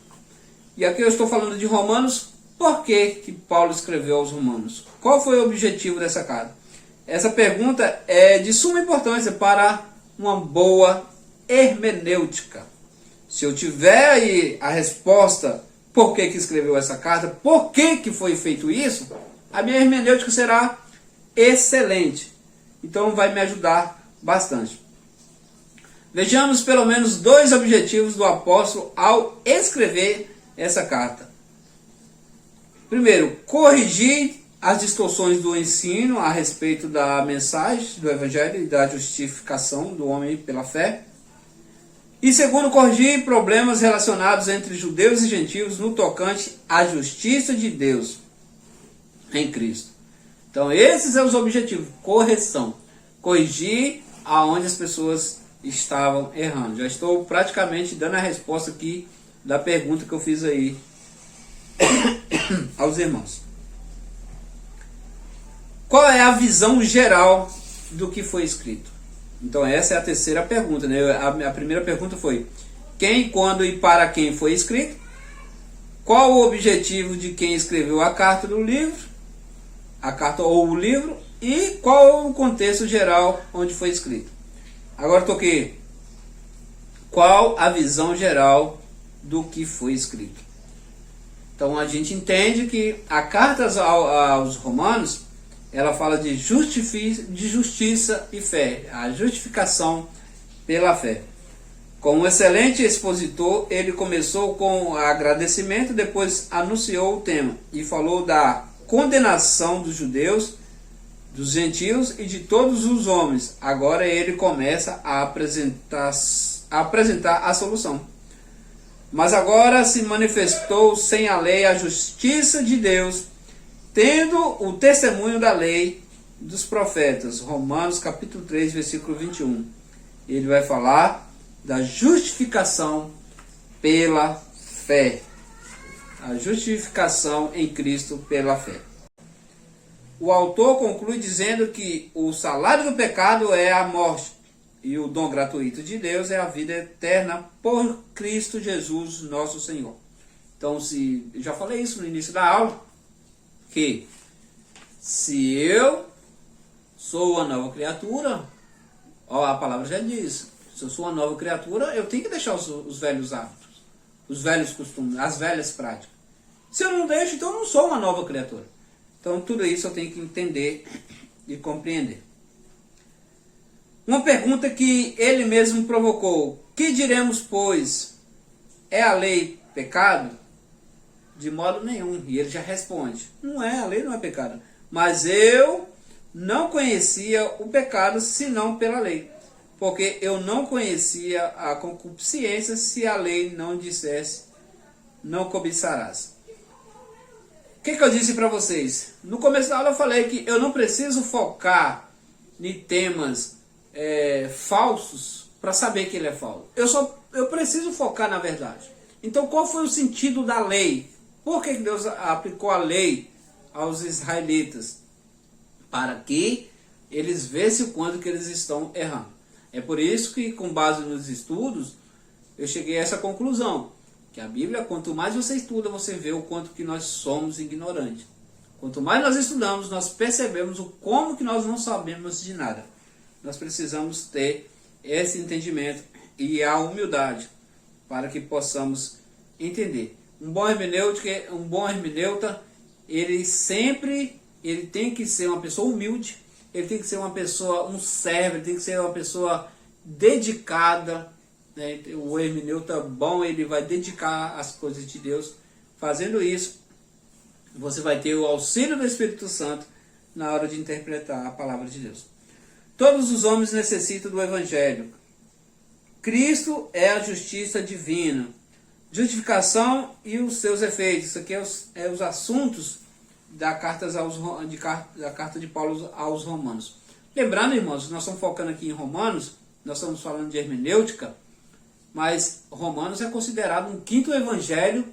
[SPEAKER 1] E aqui eu estou falando de Romanos. Por que Paulo escreveu aos romanos? Qual foi o objetivo dessa carta? Essa pergunta é de suma importância para uma boa hermenêutica. Se eu tiver aí a resposta por que escreveu essa carta, por que foi feito isso, a minha hermenêutica será excelente. Então vai me ajudar bastante. Vejamos pelo menos 2 objetivos do apóstolo ao escrever essa carta. Primeiro, corrigir as distorções do ensino a respeito da mensagem do Evangelho e da justificação do homem pela fé. E segundo, corrigir problemas relacionados entre judeus e gentios no tocante à justiça de Deus em Cristo. Então esses são os objetivos, correção, corrigir aonde as pessoas estavam errando. Já estou praticamente dando a resposta aqui da pergunta que eu fiz aí aos irmãos. Qual é a visão geral do que foi escrito? Então essa é a terceira pergunta, né? A primeira pergunta foi: quem, quando e para quem foi escrito? Qual o objetivo de quem escreveu a carta do livro? A carta ou o livro? E qual o contexto geral onde foi escrito? Agora toquei. Qual a visão geral do que foi escrito? Então a gente entende que a carta aos Romanos, ela fala de justiça e fé, a justificação pela fé. Como um excelente expositor, ele começou com agradecimento, depois anunciou o tema e falou da condenação dos judeus, dos gentios e de todos os homens. Agora ele começa a apresentar a solução. Mas agora se manifestou sem a lei a justiça de Deus, tendo o testemunho da lei dos profetas. Romanos capítulo 3, versículo 21. Ele vai falar da justificação pela fé. A justificação em Cristo pela fé. O autor conclui dizendo que o salário do pecado é a morte e o dom gratuito de Deus é a vida eterna por Cristo Jesus, nosso Senhor. Então, eu já falei isso no início da aula, que se eu sou uma nova criatura, a palavra já diz, se eu sou uma nova criatura, eu tenho que deixar os velhos hábitos, os velhos costumes, as velhas práticas. Se eu não deixo, então eu não sou uma nova criatura. Então tudo isso eu tenho que entender e compreender. Uma pergunta que ele mesmo provocou: que diremos, pois? É a lei pecado? De modo nenhum. E ele já responde: não é, a lei não é pecado. Mas eu não conhecia o pecado senão pela lei, porque eu não conhecia a concupiscência se a lei não dissesse: não cobiçarás. O que eu disse para vocês? No começo da aula eu falei que eu não preciso focar em temas falsos para saber que ele é falso. Eu preciso focar na verdade. Então qual foi o sentido da lei? Por que Deus aplicou a lei aos israelitas? Para que eles vissem quando que eles estão errando. É por isso que, com base nos estudos, eu cheguei a essa conclusão. Que a Bíblia, quanto mais você estuda, você vê o quanto que nós somos ignorantes. Quanto mais nós estudamos, nós percebemos o como que nós não sabemos de nada. Nós precisamos ter esse entendimento e a humildade para que possamos entender. Um bom hermeneuta, ele tem que ser uma pessoa humilde, ele tem que ser uma pessoa, um servo, ele tem que ser uma pessoa dedicada, né? O hermeneuta bom, ele vai dedicar as coisas de Deus. Fazendo isso, você vai ter o auxílio do Espírito Santo na hora de interpretar a palavra de Deus. Todos os homens necessitam do Evangelho. Cristo é a justiça divina, justificação e os seus efeitos. Isso aqui é os assuntos da carta de Paulo aos Romanos. Lembrando, irmãos, nós estamos focando aqui em Romanos, nós estamos falando de hermenêutica, mas Romanos é considerado um quinto evangelho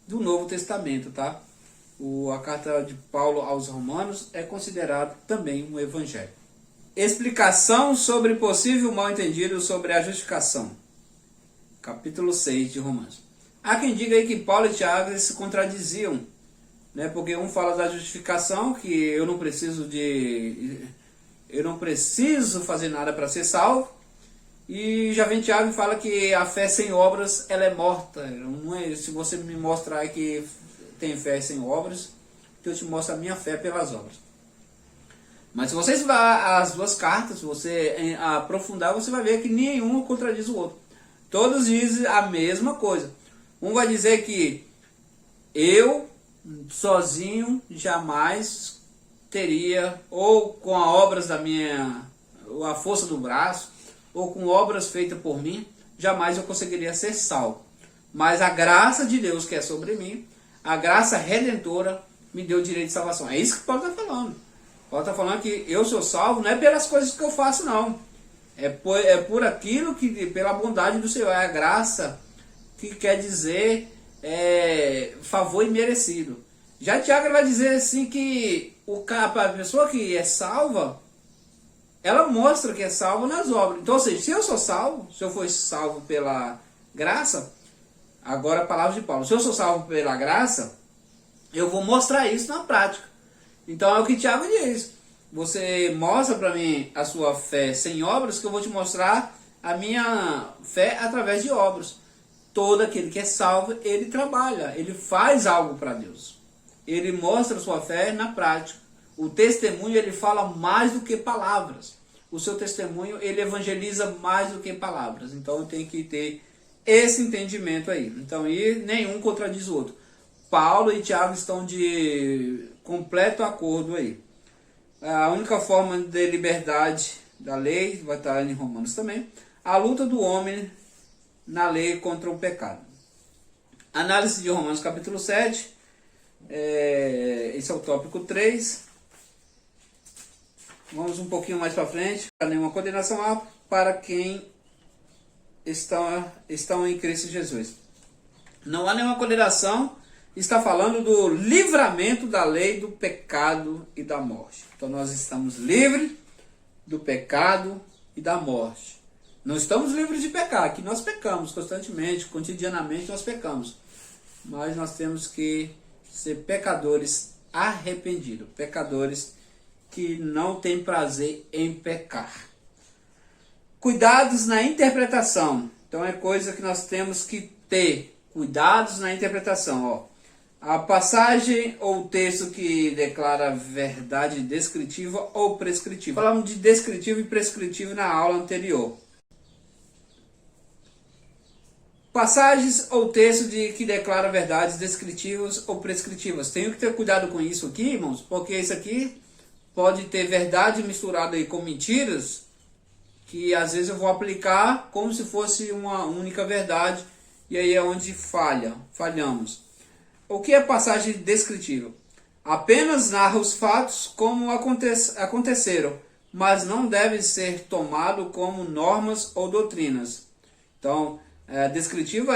[SPEAKER 1] do Novo Testamento, tá? A carta de Paulo aos Romanos é considerado também um evangelho. Explicação sobre possível mal-entendido sobre a justificação. Capítulo 6 de Romanos. Há quem diga aí que Paulo e Tiago se contradiziam, né? Porque um fala da justificação, que eu não preciso fazer nada para ser salvo, e já vem Tiago e fala que a fé sem obras ela é morta. Não é, se você me mostrar que tem fé sem obras, que eu te mostro a minha fé pelas obras. Mas se você estudar as duas cartas, você aprofundar, você vai ver que nenhum contradiz o outro. Todos dizem a mesma coisa. Um vai dizer que eu sozinho jamais teria, ou com as obras da minha, ou a força do braço, ou com obras feitas por mim, jamais eu conseguiria ser salvo. Mas a graça de Deus que é sobre mim, a graça redentora, me deu o direito de salvação. É isso que Paulo está falando. Paulo está falando que eu sou salvo não é pelas coisas que eu faço, não. É por aquilo que, pela bondade do Senhor, é a graça que quer dizer favor imerecido. Já Tiago vai dizer assim que a pessoa que é salva, ela mostra que é salva nas obras. Então, ou seja, se eu sou salvo, se eu for salvo pela graça, agora a palavra de Paulo, se eu sou salvo pela graça, eu vou mostrar isso na prática. Então é o que Tiago diz. Você mostra para mim a sua fé sem obras, que eu vou te mostrar a minha fé através de obras. Todo aquele que é salvo, ele trabalha, ele faz algo para Deus. Ele mostra a sua fé na prática. O testemunho, ele fala mais do que palavras. O seu testemunho, ele evangeliza mais do que palavras. Então, eu tenho que ter esse entendimento aí. Então, e nenhum contradiz o outro. Paulo e Tiago estão de completo acordo aí. A única forma de liberdade da lei, vai estar em Romanos também, a luta do homem na lei contra o pecado. Análise de Romanos capítulo 7, esse é o tópico 3. Vamos um pouquinho mais para frente. Nenhuma condenação há para quem estão em Cristo Jesus. Não há nenhuma condenação, está falando do livramento da lei do pecado e da morte. Então nós estamos livres do pecado e da morte. Não estamos livres de pecar, que nós pecamos constantemente, cotidianamente nós pecamos. Mas nós temos que ser pecadores arrependidos, pecadores que não têm prazer em pecar. Cuidados na interpretação. Então é coisa que nós temos que ter. Cuidados na interpretação. Ó. A passagem ou texto que declara verdade descritiva ou prescritiva. Falamos de descritivo e prescritivo na aula anterior. Passagens ou texto que declara verdades descritivas ou prescritivas. Tenho que ter cuidado com isso aqui, irmãos, porque isso aqui pode ter verdade misturada aí com mentiras, que às vezes eu vou aplicar como se fosse uma única verdade, e aí é onde falhamos. O que é passagem descritiva? Apenas narra os fatos como aconteceram, mas não deve ser tomado como normas ou doutrinas. Então, a descritiva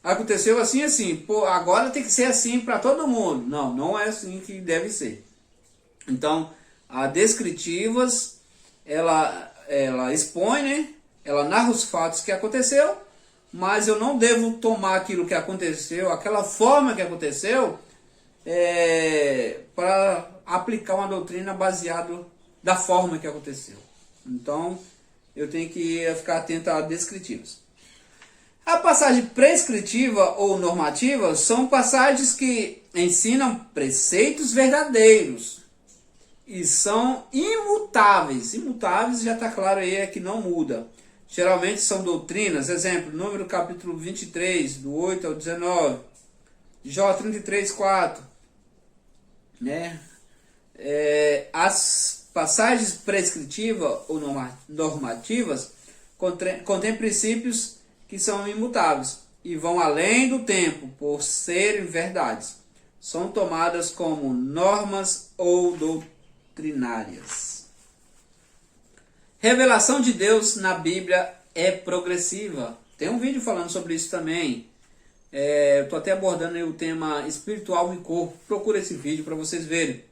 [SPEAKER 1] aconteceu assim, assim, pô, agora tem que ser assim para todo mundo. Não, não é assim que deve ser. Então, a descritivas, ela expõe, né? Ela narra os fatos que aconteceu, mas eu não devo tomar aquilo que aconteceu, aquela forma que aconteceu, para aplicar uma doutrina baseada da forma que aconteceu. Então, eu tenho que ficar atento a descritivas. A passagem prescritiva ou normativa são passagens que ensinam preceitos verdadeiros e são imutáveis. Imutáveis já está claro aí, é que não muda. Geralmente são doutrinas, exemplo, número capítulo 23, do 8 ao 19, Jó 33, 4. Né? As passagens prescritivas ou normativas contêm princípios que são imutáveis e vão além do tempo por serem verdades. São tomadas como normas ou doutrinárias. Revelação de Deus na Bíblia é progressiva. Tem um vídeo falando sobre isso também. Eu estou até abordando aí o tema espiritual e corpo. Procura esse vídeo para vocês verem.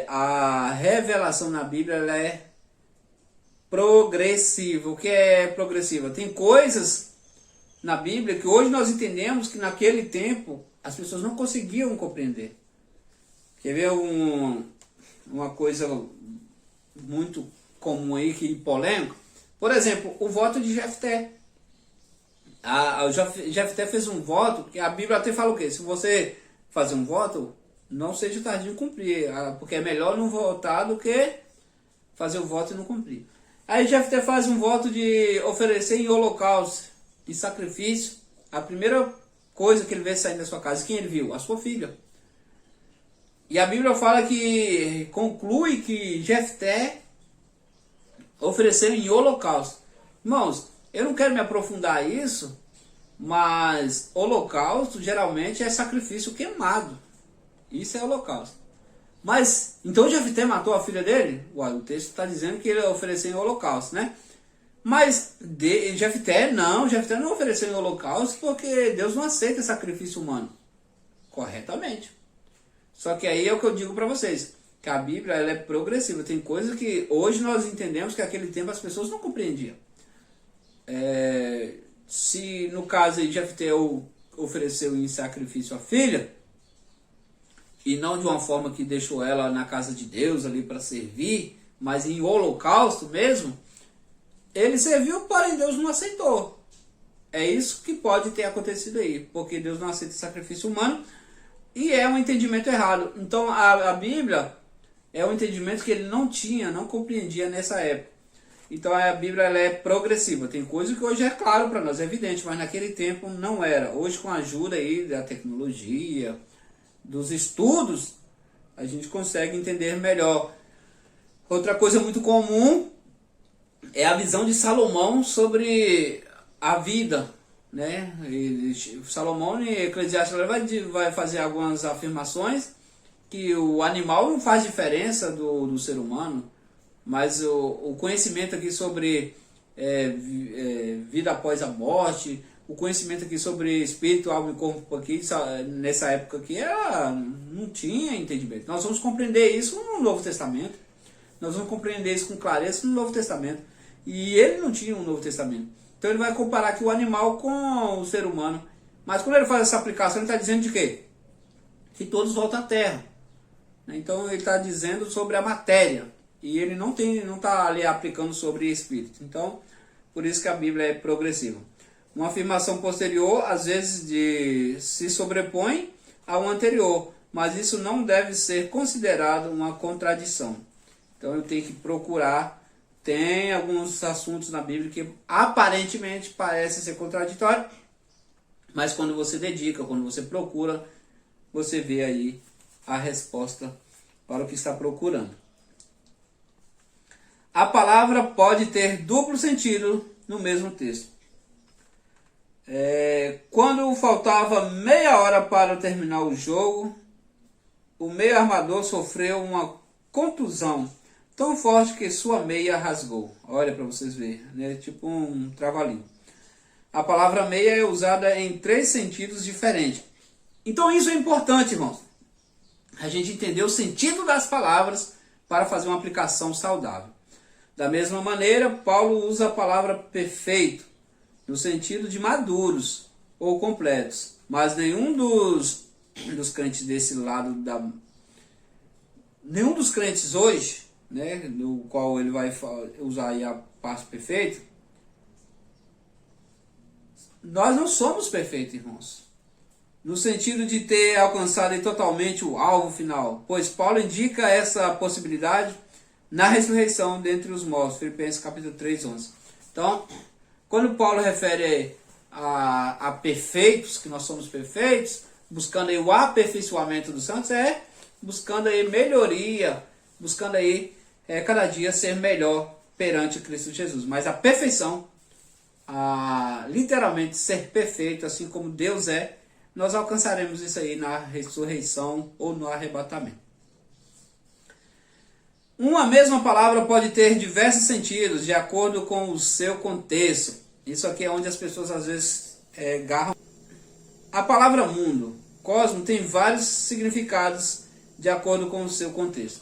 [SPEAKER 1] A revelação na Bíblia ela é progressiva. O que é progressiva? Tem coisas na Bíblia que hoje nós entendemos que naquele tempo as pessoas não conseguiam compreender. Quer ver uma coisa muito comum aí, que polêmico? Por exemplo, o voto de Jefté. Jefté fez um voto, que a Bíblia até fala o quê? Se você fazer um voto, não seja tardio em cumprir, porque é melhor não votar do que fazer o voto e não cumprir. Aí Jefté faz um voto de oferecer em holocausto e sacrifício a primeira coisa que ele vê saindo da sua casa. Quem ele viu? A sua filha. E a Bíblia fala que conclui que Jefté ofereceu em holocausto. Irmãos, eu não quero me aprofundar nisso, mas holocausto geralmente é sacrifício queimado. Isso é holocausto. Mas, então Jefté matou a filha dele? Ué, o texto está dizendo que ele ofereceu em holocausto, né? Mas Jefté não ofereceu em holocausto porque Deus não aceita sacrifício humano. Corretamente. Só que aí é o que eu digo para vocês, que a Bíblia ela é progressiva. Tem coisas que hoje nós entendemos que naquele tempo as pessoas não compreendiam. Se no caso aí Jefté ofereceu em sacrifício a filha, e não de uma forma que deixou ela na casa de Deus ali para servir, mas em holocausto mesmo, ele serviu, porém Deus não aceitou. É isso que pode ter acontecido aí, porque Deus não aceita sacrifício humano, e é um entendimento errado. Então a Bíblia é um entendimento que ele não compreendia nessa época. Então a Bíblia ela é progressiva. Tem coisa que hoje é claro para nós, é evidente, mas naquele tempo não era. Hoje, com a ajuda aí da tecnologia, dos estudos, a gente consegue entender melhor. Outra coisa muito comum é a visão de Salomão sobre a vida, né? Salomão em Eclesiastes vai fazer algumas afirmações que o animal não faz diferença do ser humano, mas o conhecimento aqui sobre vida após a morte, o conhecimento aqui sobre espírito, alma e corpo aqui, nessa época aqui, não tinha entendimento. Nós vamos compreender isso no Novo Testamento. Nós vamos compreender isso com clareza no Novo Testamento. E ele não tinha um Novo Testamento. Então ele vai comparar aqui o animal com o ser humano. Mas quando ele faz essa aplicação, ele está dizendo de quê? Que todos voltam à terra. Então ele está dizendo sobre a matéria. E ele não está ali aplicando sobre espírito. Então, por isso que a Bíblia é progressiva. Uma afirmação posterior, às vezes, se sobrepõe ao anterior. Mas isso não deve ser considerado uma contradição. Então eu tenho que procurar. Tem alguns assuntos na Bíblia que aparentemente parecem ser contraditórios, mas quando você dedica, quando você procura, você vê aí a resposta para o que está procurando. A palavra pode ter duplo sentido no mesmo texto. Quando faltava meia hora para terminar o jogo, o meio armador sofreu uma contusão tão forte que sua meia rasgou. Olha para vocês verem, né? Tipo um trava-língua. A palavra meia é usada em 3 sentidos diferentes. Então isso é importante, irmãos. A gente entender o sentido das palavras para fazer uma aplicação saudável. Da mesma maneira, Paulo usa a palavra perfeito, no sentido de maduros ou completos. Mas nenhum dos crentes desse lado nenhum dos crentes hoje, né, no qual ele vai usar aí a parte perfeita, nós não somos perfeitos, irmãos, no sentido de ter alcançado aí totalmente o alvo final, pois Paulo indica essa possibilidade na ressurreição dentre os mortos, Filipenses capítulo 3, 11. Então, quando Paulo refere a perfeitos, que nós somos perfeitos, buscando aí o aperfeiçoamento dos santos, buscando aí melhoria, buscando aí cada dia ser melhor perante Cristo Jesus. Mas a perfeição, literalmente ser perfeito, assim como Deus é, nós alcançaremos isso aí na ressurreição ou no arrebatamento. Uma mesma palavra pode ter diversos sentidos de acordo com o seu contexto. Isso aqui é onde as pessoas às vezes agarram. A palavra mundo, cosmo, tem vários significados de acordo com o seu contexto.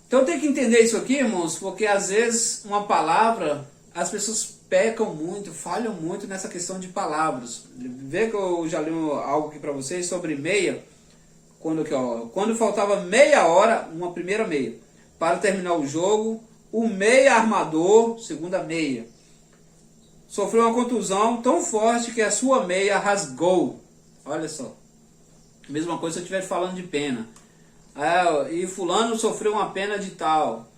[SPEAKER 1] Então tem que entender isso aqui, irmãos, porque às vezes uma palavra, as pessoas pecam muito, falham muito nessa questão de palavras. Vê que eu já li algo aqui para vocês sobre meia. Quando faltava meia hora, uma primeira meia, para terminar o jogo, o meia armador, segunda meia, sofreu uma contusão tão forte que a sua meia rasgou. Olha só. Mesma coisa se eu estiver falando de pena. E fulano sofreu uma pena de tal.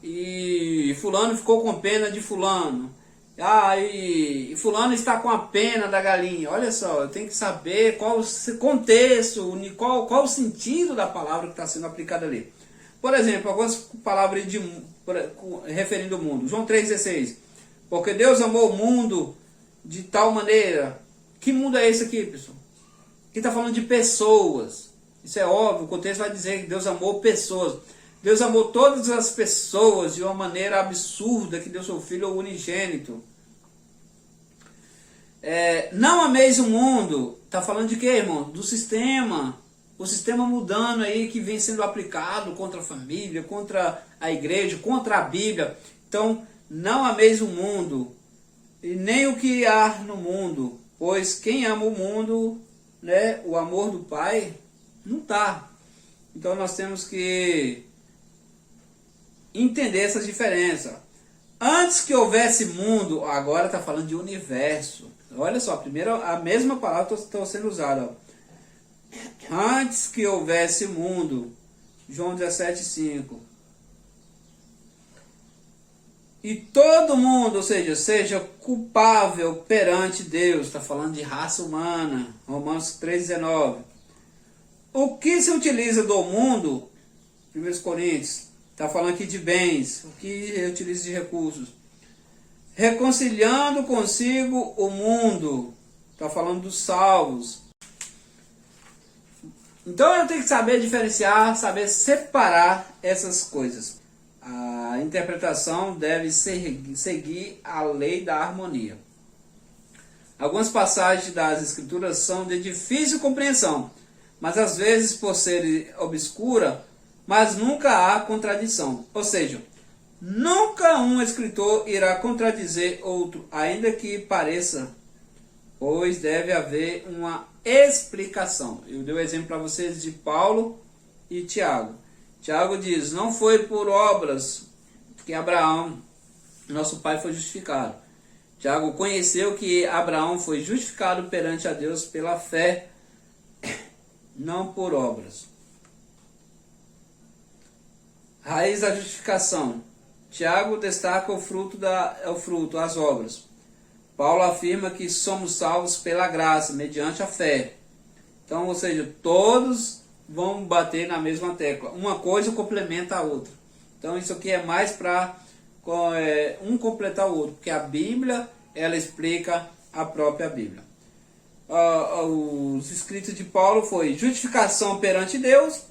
[SPEAKER 1] E fulano ficou com pena de fulano. E fulano está com a pena da galinha. Olha só, eu tenho que saber qual o contexto, qual o sentido da palavra que está sendo aplicada ali. Por exemplo, algumas palavras referindo ao mundo. João 3,16. Porque Deus amou o mundo de tal maneira. Que mundo é esse aqui, pessoal? Aqui está falando de pessoas. Isso é óbvio, o contexto vai dizer que Deus amou pessoas. Deus amou todas as pessoas de uma maneira absurda, que deu seu Filho unigênito. Não ameis o mundo. Está falando de quê, irmão? Do sistema. O sistema mudando aí, que vem sendo aplicado contra a família, contra a igreja, contra a Bíblia. Então, não ameis o mundo, e nem o que há no mundo. Pois quem ama o mundo, né, o amor do Pai, não está. Então, nós temos que entender essa diferença. Antes que houvesse mundo, agora está falando de universo. Olha só, primeiro a mesma palavra está sendo usada. Ó. Antes que houvesse mundo, João 17,5. E todo mundo, ou seja culpável perante Deus. Está falando de raça humana. Romanos 3,19. O que se utiliza do mundo, 1 Coríntios, está falando aqui de bens, o que utiliza de recursos. Reconciliando consigo o mundo, está falando dos salvos. Então eu tenho que saber diferenciar, saber separar essas coisas. A interpretação deve seguir a lei da harmonia. Algumas passagens das Escrituras são de difícil compreensão, mas às vezes por ser obscura, mas nunca há contradição. Ou seja, nunca um escritor irá contradizer outro, ainda que pareça, pois deve haver uma explicação. Eu dei o exemplo para vocês de Paulo e Tiago. Tiago diz, não foi por obras que Abraão, nosso pai, foi justificado. Tiago conheceu que Abraão foi justificado perante a Deus pela fé, não por obras. Raiz da justificação. Tiago destaca o fruto, as obras. Paulo afirma que somos salvos pela graça, mediante a fé. Então, ou seja, todos vão bater na mesma tecla. Uma coisa complementa a outra. Então, isso aqui é mais para um completar o outro, porque a Bíblia, ela explica a própria Bíblia. Os escritos de Paulo foi justificação perante Deus,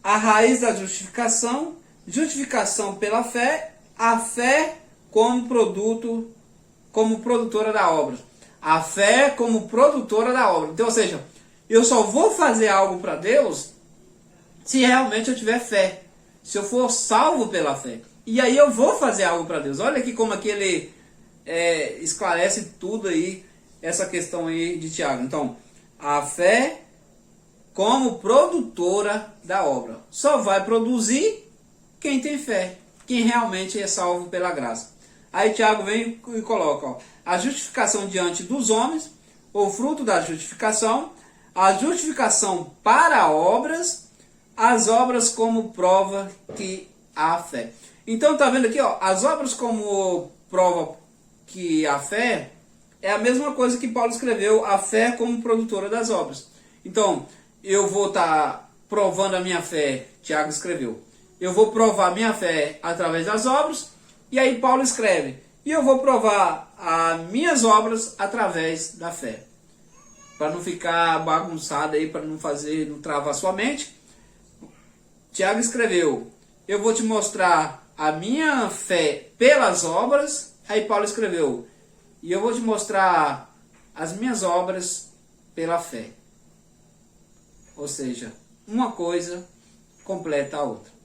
[SPEAKER 1] a raiz da justificação, justificação pela fé, a fé como produtora da obra. A fé como produtora da obra. Então, ou seja, eu só vou fazer algo para Deus se realmente eu tiver fé. Se eu for salvo pela fé. E aí eu vou fazer algo para Deus. Olha aqui como aqui ele esclarece tudo aí, essa questão aí de Tiago. Então, a fé como produtora da obra. Só vai produzir quem tem fé. Quem realmente é salvo pela graça. Aí Tiago vem e coloca, ó, a justificação diante dos homens, o fruto da justificação, a justificação para obras, as obras como prova que há fé. Então tá vendo aqui, ó, as obras como prova que há fé, é a mesma coisa que Paulo escreveu, a fé como produtora das obras. Então, eu vou estar provando a minha fé, Tiago escreveu. Eu vou provar minha fé através das obras, e aí Paulo escreve, e eu vou provar as minhas obras através da fé. Para não ficar bagunçado aí, para não travar sua mente. Tiago escreveu, eu vou te mostrar a minha fé pelas obras. Aí Paulo escreveu, e eu vou te mostrar as minhas obras pela fé. Ou seja, uma coisa completa a outra.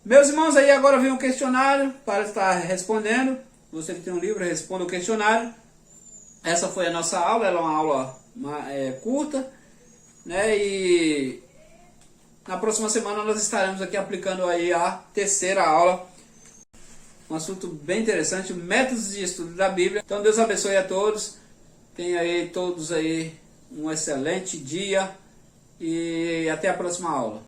[SPEAKER 1] Meus irmãos, aí agora vem um questionário para estar respondendo. Você que tem um livro, responda o questionário. Essa foi a nossa aula, ela é uma aula curta, né? E na próxima semana nós estaremos aqui aplicando aí a terceira aula. Um assunto bem interessante, métodos de estudo da Bíblia. Então Deus abençoe a todos. Tenha aí todos aí um excelente dia e até a próxima aula.